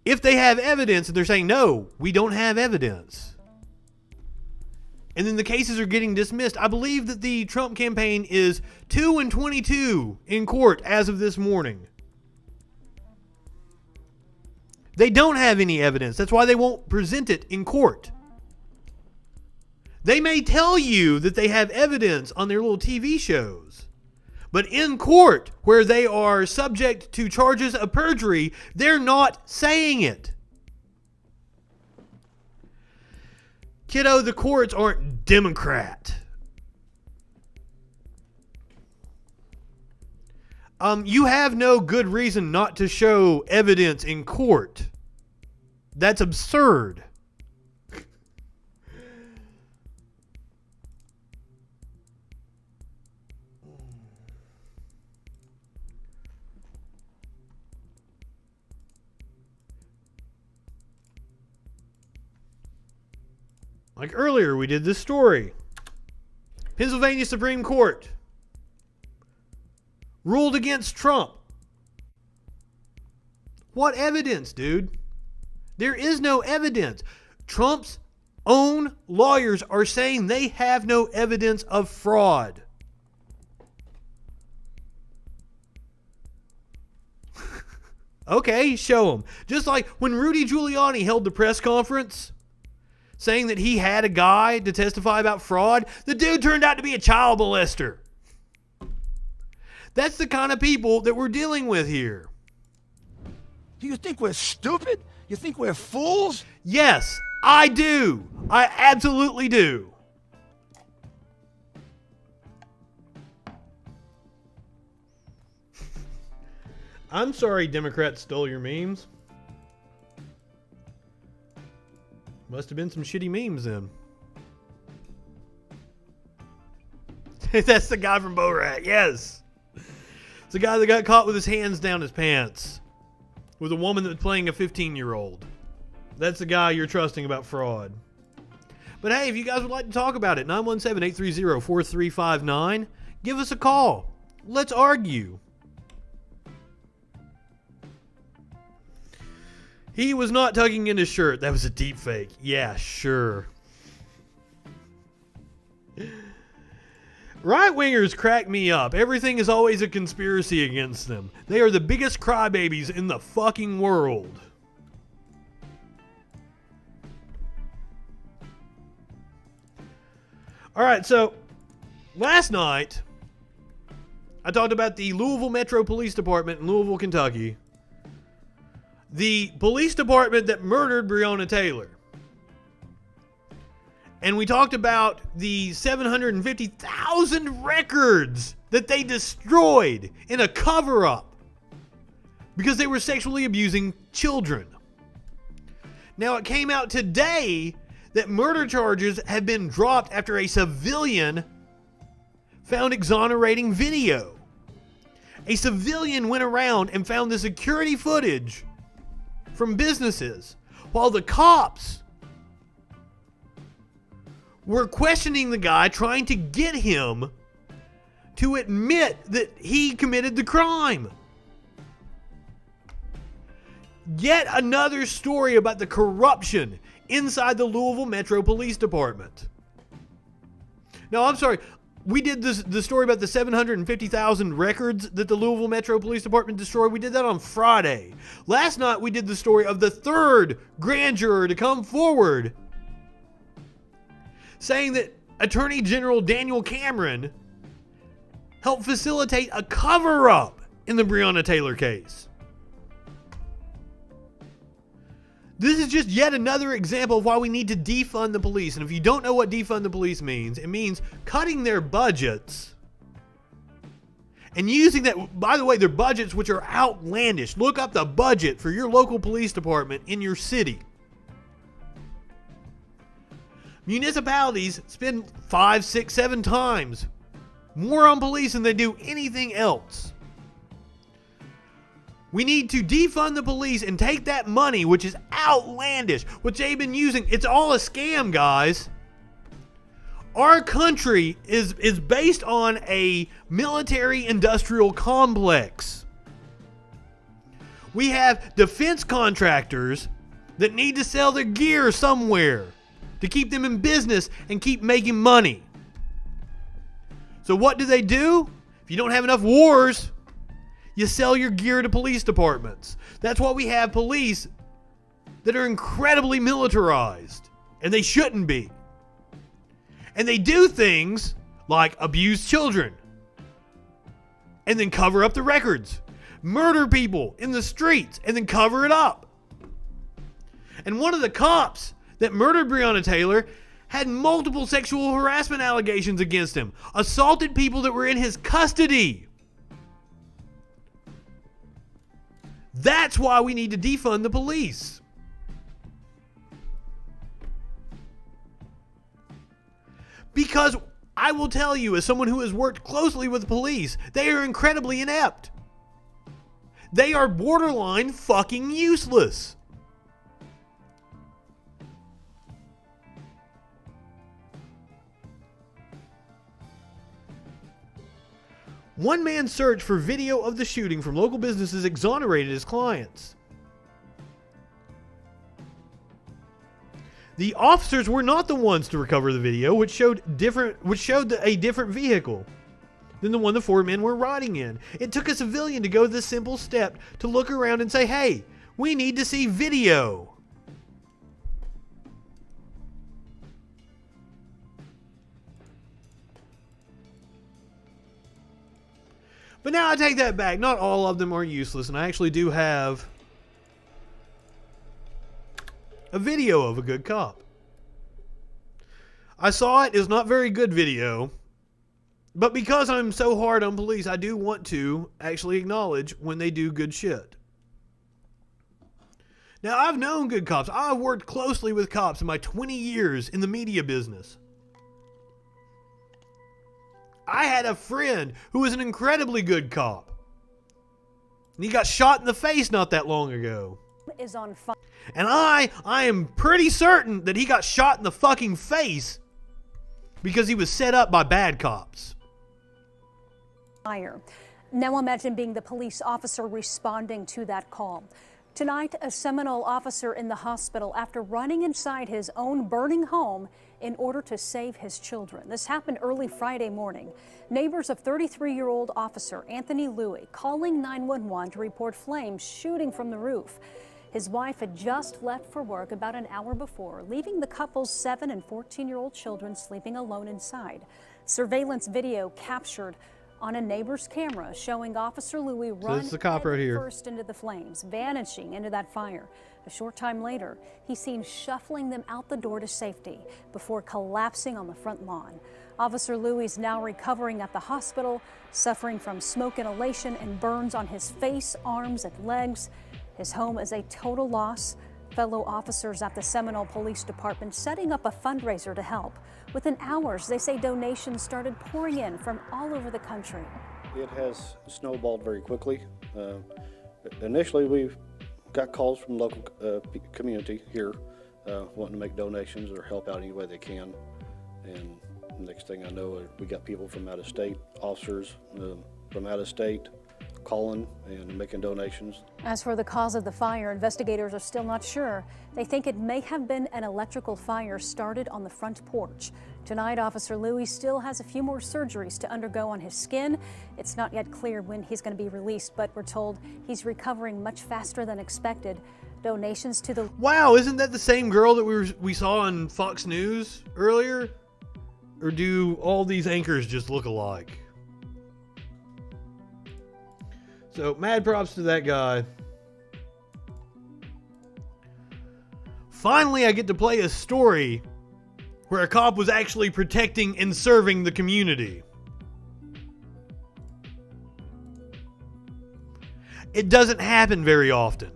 if they have evidence, and they're saying, no, we don't have evidence. And then the cases are getting dismissed. I believe that the Trump campaign is 2-22 in court as of this morning. They don't have any evidence. That's why they won't present it in court. They may tell you that they have evidence on their little TV shows. But in court, where they are subject to charges of perjury, they're not saying it. Kiddo, the courts aren't Democrat. You have no good reason not to show evidence in court. That's absurd. Like earlier, we did this story. Pennsylvania Supreme Court ruled against Trump. What evidence, dude? There is no evidence. Trump's own lawyers are saying they have no evidence of fraud. Okay, show them. Just like when Rudy Giuliani held the press conference saying that he had a guy to testify about fraud, the dude turned out to be a child molester. That's the kind of people that we're dealing with here. Do you think we're stupid? You think we're fools? Yes, I do. I absolutely do. I'm sorry Democrats stole your memes. Must have been some shitty memes then. That's the guy from Borat, yes. It's the guy that got caught with his hands down his pants with a woman that was playing a 15-year-old. That's the guy you're trusting about fraud. But hey, if you guys would like to talk about it, 917-830-4359, give us a call. Let's argue. He was not tugging in his shirt. That was a deep fake. Yeah, sure. Right-wingers crack me up. Everything is always a conspiracy against them. They are the biggest crybabies in the fucking world. All right, so last night, I talked about the Louisville Metro Police Department in Louisville, Kentucky. The police department that murdered Breonna Taylor. And we talked about the 750,000 records that they destroyed in a cover-up because they were sexually abusing children. Now, it came out today that murder charges have been dropped after a civilian found exonerating video. A civilian went around and found the security footage from businesses while the cops were questioning the guy, trying to get him to admit that he committed the crime. Yet another story about the corruption inside the Louisville Metro Police Department. Now, I'm sorry. We did the story about the 750,000 records that the Louisville Metro Police Department destroyed. We did that on Friday. Last night, we did the story of the third grand juror to come forward saying that Attorney General Daniel Cameron helped facilitate a cover-up in the Breonna Taylor case. This is just yet another example of why we need to defund the police. And if you don't know what defund the police means, it means cutting their budgets and using that, by the way, their budgets which are outlandish. Look up the budget for your local police department in your city. Municipalities spend 5, 6, 7 times more on police than they do anything else. We need to defund the police and take that money, which is outlandish, which they've been using. It's all a scam, guys. Our country is based on a military-industrial complex. We have defense contractors that need to sell their gear somewhere to keep them in business and keep making money. So what do? If you don't have enough wars, you sell your gear to police departments. That's why we have police that are incredibly militarized. And they shouldn't be. And they do things like abuse children. And then cover up the records. Murder people in the streets and then cover it up. And one of the cops that murdered Breonna Taylor had multiple sexual harassment allegations against him. Assaulted people that were in his custody. That's why we need to defund the police. Because I will tell you, as someone who has worked closely with the police, they are incredibly inept. They are borderline fucking useless. One man search for video of the shooting from local businesses exonerated his clients. The officers were not the ones to recover the video, which showed a different vehicle than the one the four men were riding in. It took a civilian to go this simple step to look around and say, hey, we need to see video. But now I take that back. Not all of them are useless, and I actually do have a video of a good cop. I saw it. It was not very good video. But because I'm so hard on police, I do want to actually acknowledge when they do good shit. Now, I've known good cops. I've worked closely with cops in my 20 years in the media business. I had a friend who was an incredibly good cop. And he got shot in the face not that long ago. Is on fire. And I am pretty certain that he got shot in the fucking face because he was set up by bad cops. Now imagine being the police officer responding to that call. Tonight, a Seminole officer in the hospital after running inside his own burning home in order to save his children. This happened early Friday morning. Neighbors of 33-year-old officer Anthony Louie calling 911 to report flames shooting from the roof. His wife had just left for work about an hour before, leaving the couple's 7 and 14-year-old children sleeping alone inside. Surveillance video captured on a neighbor's camera showing Officer Louie run first into the flames, vanishing into that fire. A short time later, he's seen shuffling them out the door to safety before collapsing on the front lawn. Officer Louie is now recovering at the hospital, suffering from smoke inhalation and burns on his face, arms, and legs. His home is a total loss. Fellow officers at the Seminole Police Department setting up a fundraiser to help. Within hours, they say donations started pouring in from all over the country. It has snowballed very quickly. Initially, we got calls from local community here wanting to make donations or help out any way they can. And next thing I know, we got people from out of state, officers from out of state, calling and making donations. As for the cause of the fire, investigators are still not sure. They think it may have been an electrical fire started on the front porch. Tonight, Officer Louie still has a few more surgeries to undergo on his skin. It's not yet clear when he's going to be released, but we're told he's recovering much faster than expected. Donations to the... Wow, isn't that the same girl that we saw on Fox News earlier? Or do all these anchors just look alike? So, mad props to that guy. Finally, I get to play a story where a cop was actually protecting and serving the community. It doesn't happen very often.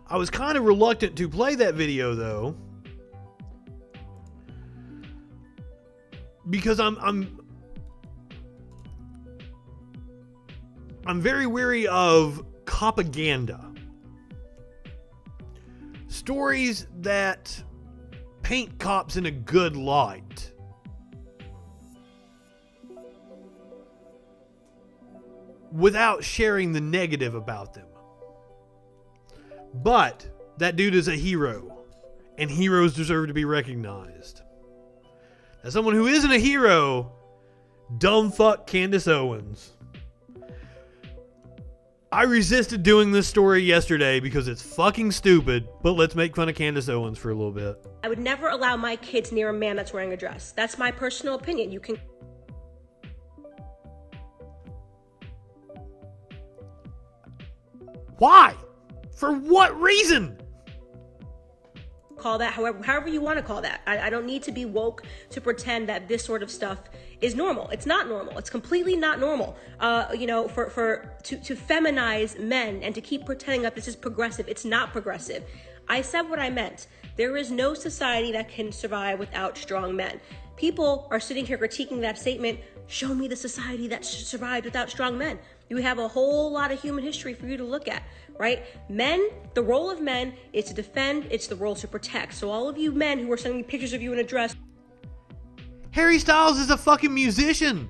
I was kind of reluctant to play that video, though, because I'm very wary of propaganda. Stories that paint cops in a good light. Without sharing the negative about them. But that dude is a hero. And heroes deserve to be recognized. As someone who isn't a hero, dumb fuck Candace Owens. I resisted doing this story yesterday because it's fucking stupid, but let's make fun of Candace Owens for a little bit. I would never allow my kids near a man that's wearing a dress. That's my personal opinion. You can... Why? For what reason? Call that however you want to call that. I don't need to be woke to pretend that this sort of stuff is normal. It's not normal. It's completely not normal. To feminize men and to keep pretending that this is progressive. It's not progressive. I said what I meant. There is no society that can survive without strong men. People are sitting here critiquing that statement. Show me the society that survived without strong men. You have a whole lot of human history for you to look at, right? Men, the role of men is to defend, it's the role to protect. So all of you men who are sending me pictures of you in a dress. Harry Styles is a fucking musician.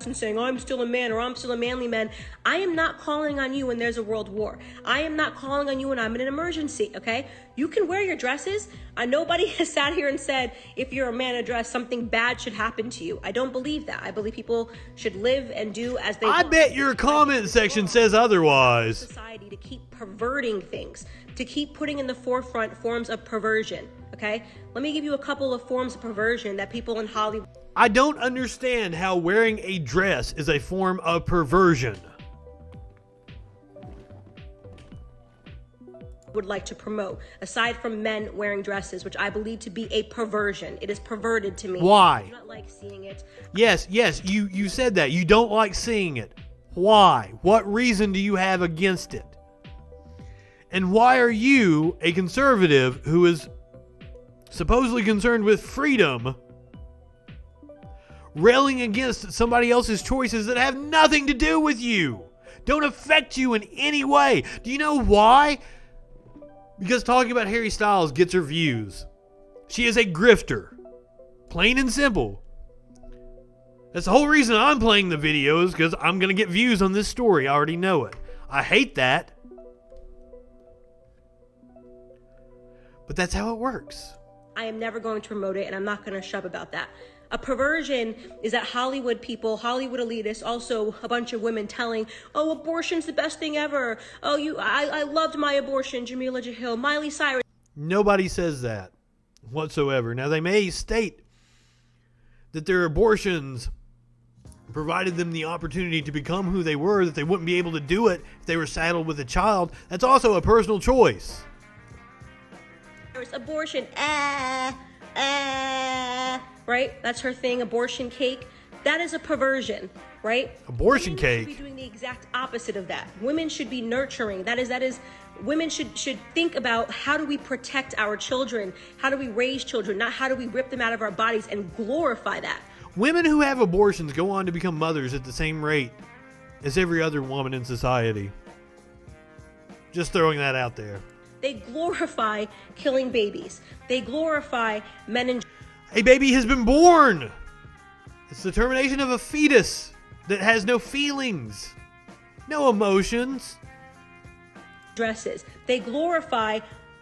and saying, oh, I'm still a man or I'm still a manly man. I am not calling on you when there's a world war. I am not calling on you when I'm in an emergency, okay? You can wear your dresses. Nobody has sat here and said, if you're a man in a dress, something bad should happen to you. I don't believe that. I believe people should live and do as they want. I bet your comment section says otherwise. Society to keep perverting things, to keep putting in the forefront forms of perversion, okay? Let me give you a couple of forms of perversion that people in Hollywood... I don't understand how wearing a dress is a form of perversion. Would like to promote, aside from men wearing dresses, which I believe to be a perversion. It is perverted to me. Why? I do not like seeing it. Yes, you said that. You don't like seeing it. Why? What reason do you have against it? And why are you, a conservative who is supposedly concerned with freedom, railing against somebody else's choices that have nothing to do with you, don't affect you in any way? Do you know why? Because talking about Harry Styles gets her views. She is a grifter. Plain and simple. That's the whole reason I'm playing the videos, because I'm going to get views on this story. I already know it. I hate that. But that's how it works. I am never going to promote it, and I'm not going to shove about that. A perversion is that Hollywood people, Hollywood elitists, also a bunch of women telling, oh, abortion's the best thing ever. Oh, I loved my abortion, Jamila Jahil, Miley Cyrus. Nobody says that whatsoever. Now, they may state that their abortions provided them the opportunity to become who they were, that they wouldn't be able to do it if they were saddled with a child. That's also a personal choice. Abortion, right? That's her thing, abortion cake. That is a perversion, right? Abortion cake? Women should be doing the exact opposite of that. Women should be nurturing. That is, women should think about, how do we protect our children? How do we raise children? Not how do we rip them out of our bodies and glorify that. Women who have abortions go on to become mothers at the same rate as every other woman in society. Just throwing that out there. They glorify killing babies. They glorify men and... A baby has been born. It's the termination of a fetus that has no feelings, no emotions. Dresses. They glorify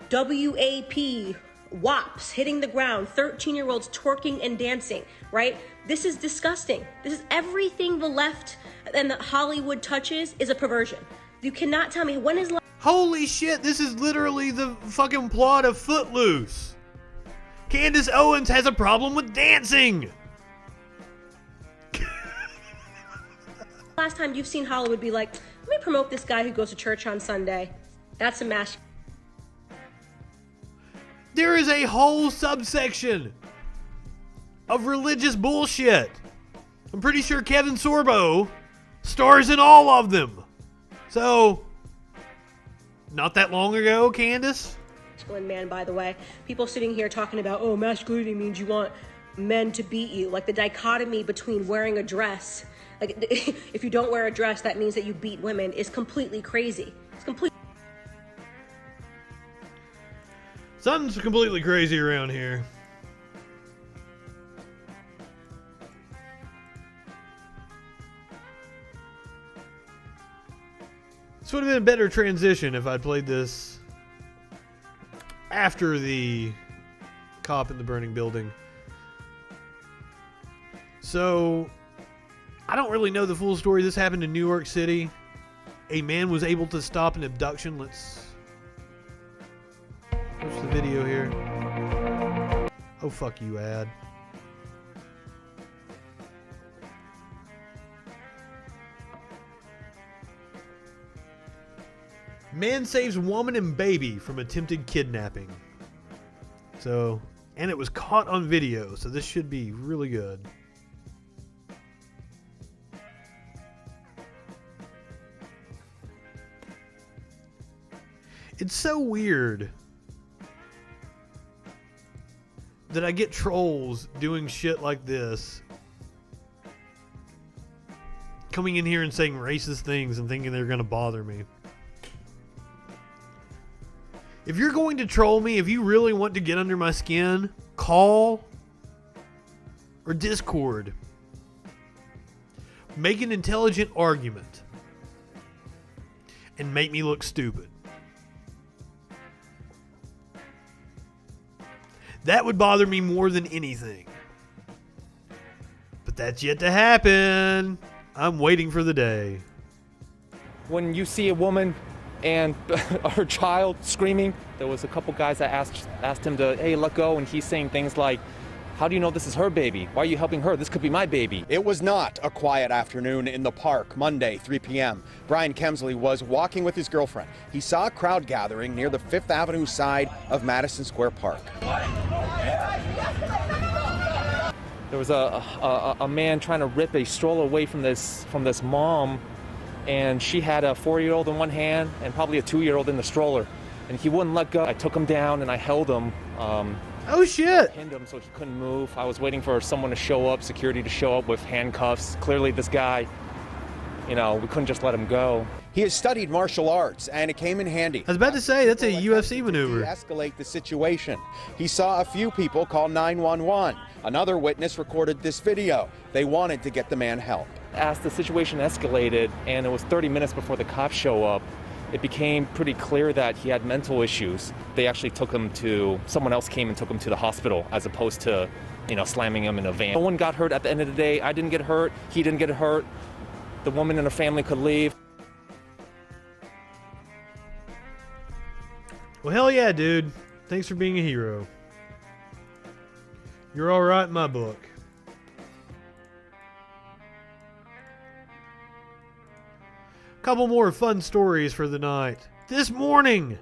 WAP, WAPs, hitting the ground, 13-year-olds twerking and dancing, right? This is disgusting. This is everything the left and the Hollywood touches is a perversion. You cannot tell me, when is... Holy shit, this is literally the fucking plot of Footloose. Candace Owens has a problem with dancing. Last time you've seen Hollywood be like, let me promote this guy who goes to church on Sunday. That's a mass. There is a whole subsection of religious bullshit. I'm pretty sure Kevin Sorbo stars in all of them. So, not that long ago, Candace. Masculine man, by the way. People sitting here talking about, oh, masculinity means you want men to beat you. Like the dichotomy between wearing a dress. Like, if you don't wear a dress, that means that you beat women, is completely crazy. It's completely... Something's completely crazy around here. This would have been a better transition if I'd played this after the cop in the burning building. So, I don't really know the full story. This happened in New York City. A man was able to stop an abduction. Let's watch the video here. Oh, fuck you, ad. Man saves woman and baby from attempted kidnapping. So, and it was caught on video, so this should be really good. It's so weird that I get trolls doing shit like this, coming in here and saying racist things and thinking they're going to bother me. If you're going to troll me, if you really want to get under my skin, call or Discord. make an intelligent argument and make me look stupid. That would bother me more than anything. But that's yet to happen. I'm waiting for the day. When you see a woman and her child screaming, there was a couple guys that asked him to, hey, let go, and he's saying things like, how do you know this is her baby? Why are you helping her? This could be my baby. It was not a quiet afternoon in the park Monday, 3 p.m. Brian Kemsley was walking with his girlfriend. He saw a crowd gathering near the Fifth Avenue side of Madison Square Park. There was a man trying to rip a stroller away from this mom, and she had a 4-year-old in one hand and probably a 2-year-old in the stroller, and he wouldn't let go. I took him down and I held him. Oh shit! I pinned him so he couldn't move. I was waiting for someone to show up, security to show up with handcuffs. Clearly this guy, we couldn't just let him go. He has studied martial arts, and it came in handy. I was about to say, that's a UFC maneuver. Escalate the situation. He saw a few people call 911. Another witness recorded this video. They wanted to get the man help. As the situation escalated, and it was 30 minutes before the cops show up, it became pretty clear that he had mental issues. They actually someone else came and took him to the hospital as opposed to, slamming him in a van. No one got hurt at the end of the day. I didn't get hurt. He didn't get hurt. The woman and her family could leave. Well, hell yeah, dude. Thanks for being a hero. You're all right in my book. Couple more fun stories for the night. This morning,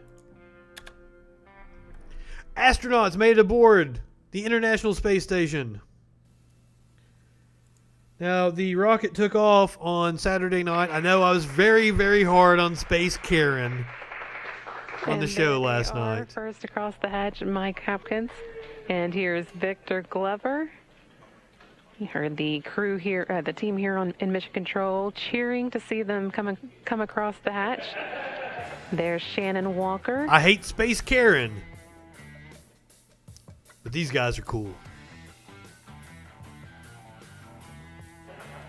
astronauts made it aboard the International Space Station. Now, the rocket took off on Saturday night. I know I was very, very hard on Space Karen on the show last night. First across the hatch, Mike Hopkins. And here's Victor Glover. You heard the crew here, the team here in Mission Control cheering to see them come across the hatch. There's Shannon Walker. I hate Space Karen, but these guys are cool.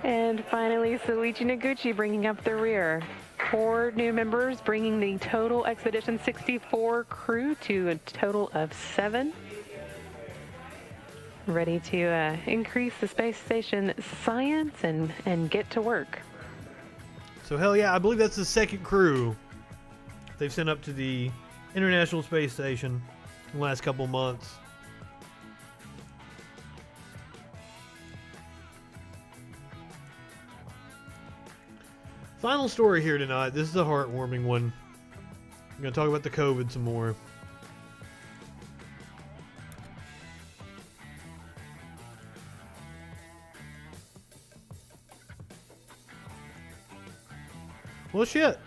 And finally, Soichi Noguchi bringing up the rear. 4 new members, bringing the total Expedition 64 crew to a total of 7. Ready to increase the space station science and get to work. So hell yeah, I believe that's the second crew they've sent up to the International Space Station in the last couple months. Final story here tonight. This is a heartwarming one. I'm going to talk about the COVID some more. Well, shit.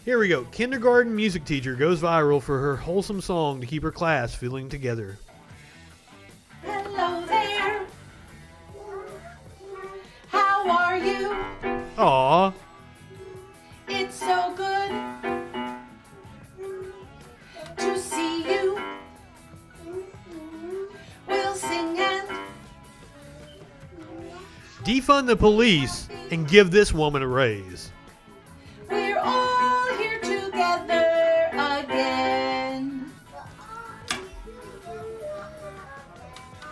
Here we go. Kindergarten music teacher goes viral for her wholesome song to keep her class feeling together. Hello there. How are you? Aww. It's so good to see you. We'll sing and Defund the police and give this woman a raise. we're all here together again.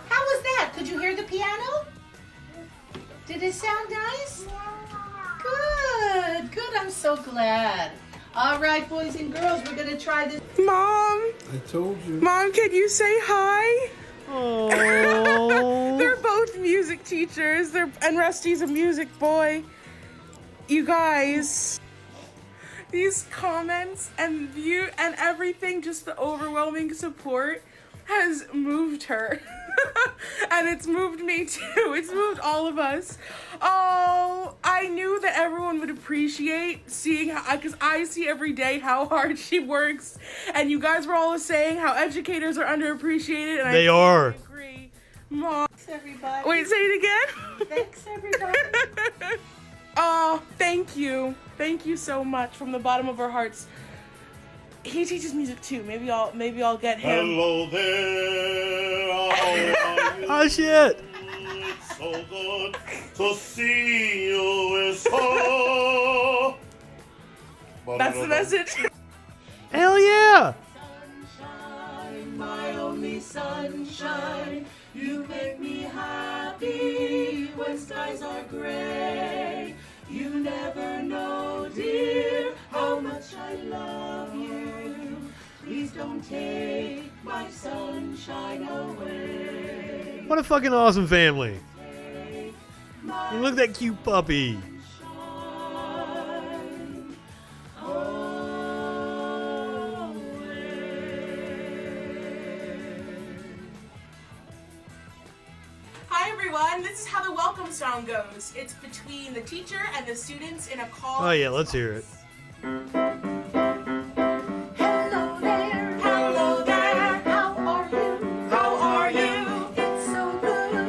How was that? Could you hear the piano? Did it sound nice? Good, good. I'm so glad. All right, boys and girls, we're going to try this. Mom! I told you. Mom, can you say hi? Oh. They're both music teachers. And Rusty's a music boy. You guys, these comments and view and everything, just the overwhelming support has moved her. And it's moved me too. It's moved all of us. Oh, I knew that everyone would appreciate seeing how, because I see every day how hard she works. And you guys were all saying how educators are underappreciated. And They are. Agree. Mom. Thanks, everybody. Wait, say it again. Thanks, everybody. Oh, thank you. Thank you so much from the bottom of our hearts. He teaches music too. Maybe I'll get him. Hello there. How are Oh, shit. It's so good to see you. It's so... That's the message. Hell yeah. Sunshine, my only sunshine. You make me happy when skies are gray. You never know, dear, how much I love you. Please don't take my sunshine away. What a fucking awesome family. And look at that cute puppy. Hi everyone, this is how the welcome song goes. It's between the teacher and the students in a call. Oh yeah, let's hear it. Hello there, how are you? How are you?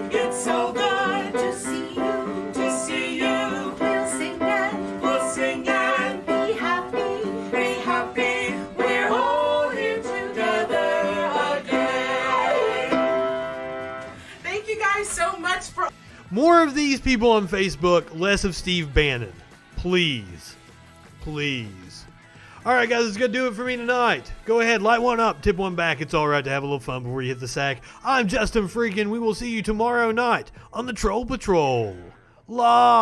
It's so good to see you, We'll sing and be happy, we're all here together again. Thank you guys so much for... More of these people on Facebook, less of Steve Bannon. Please. Please. Alright guys, that's going to do it for me tonight. Go ahead, light one up, tip one back. It's alright to have a little fun before you hit the sack. I'm Justin Freakin. We will see you tomorrow night on the Troll Patrol. Live.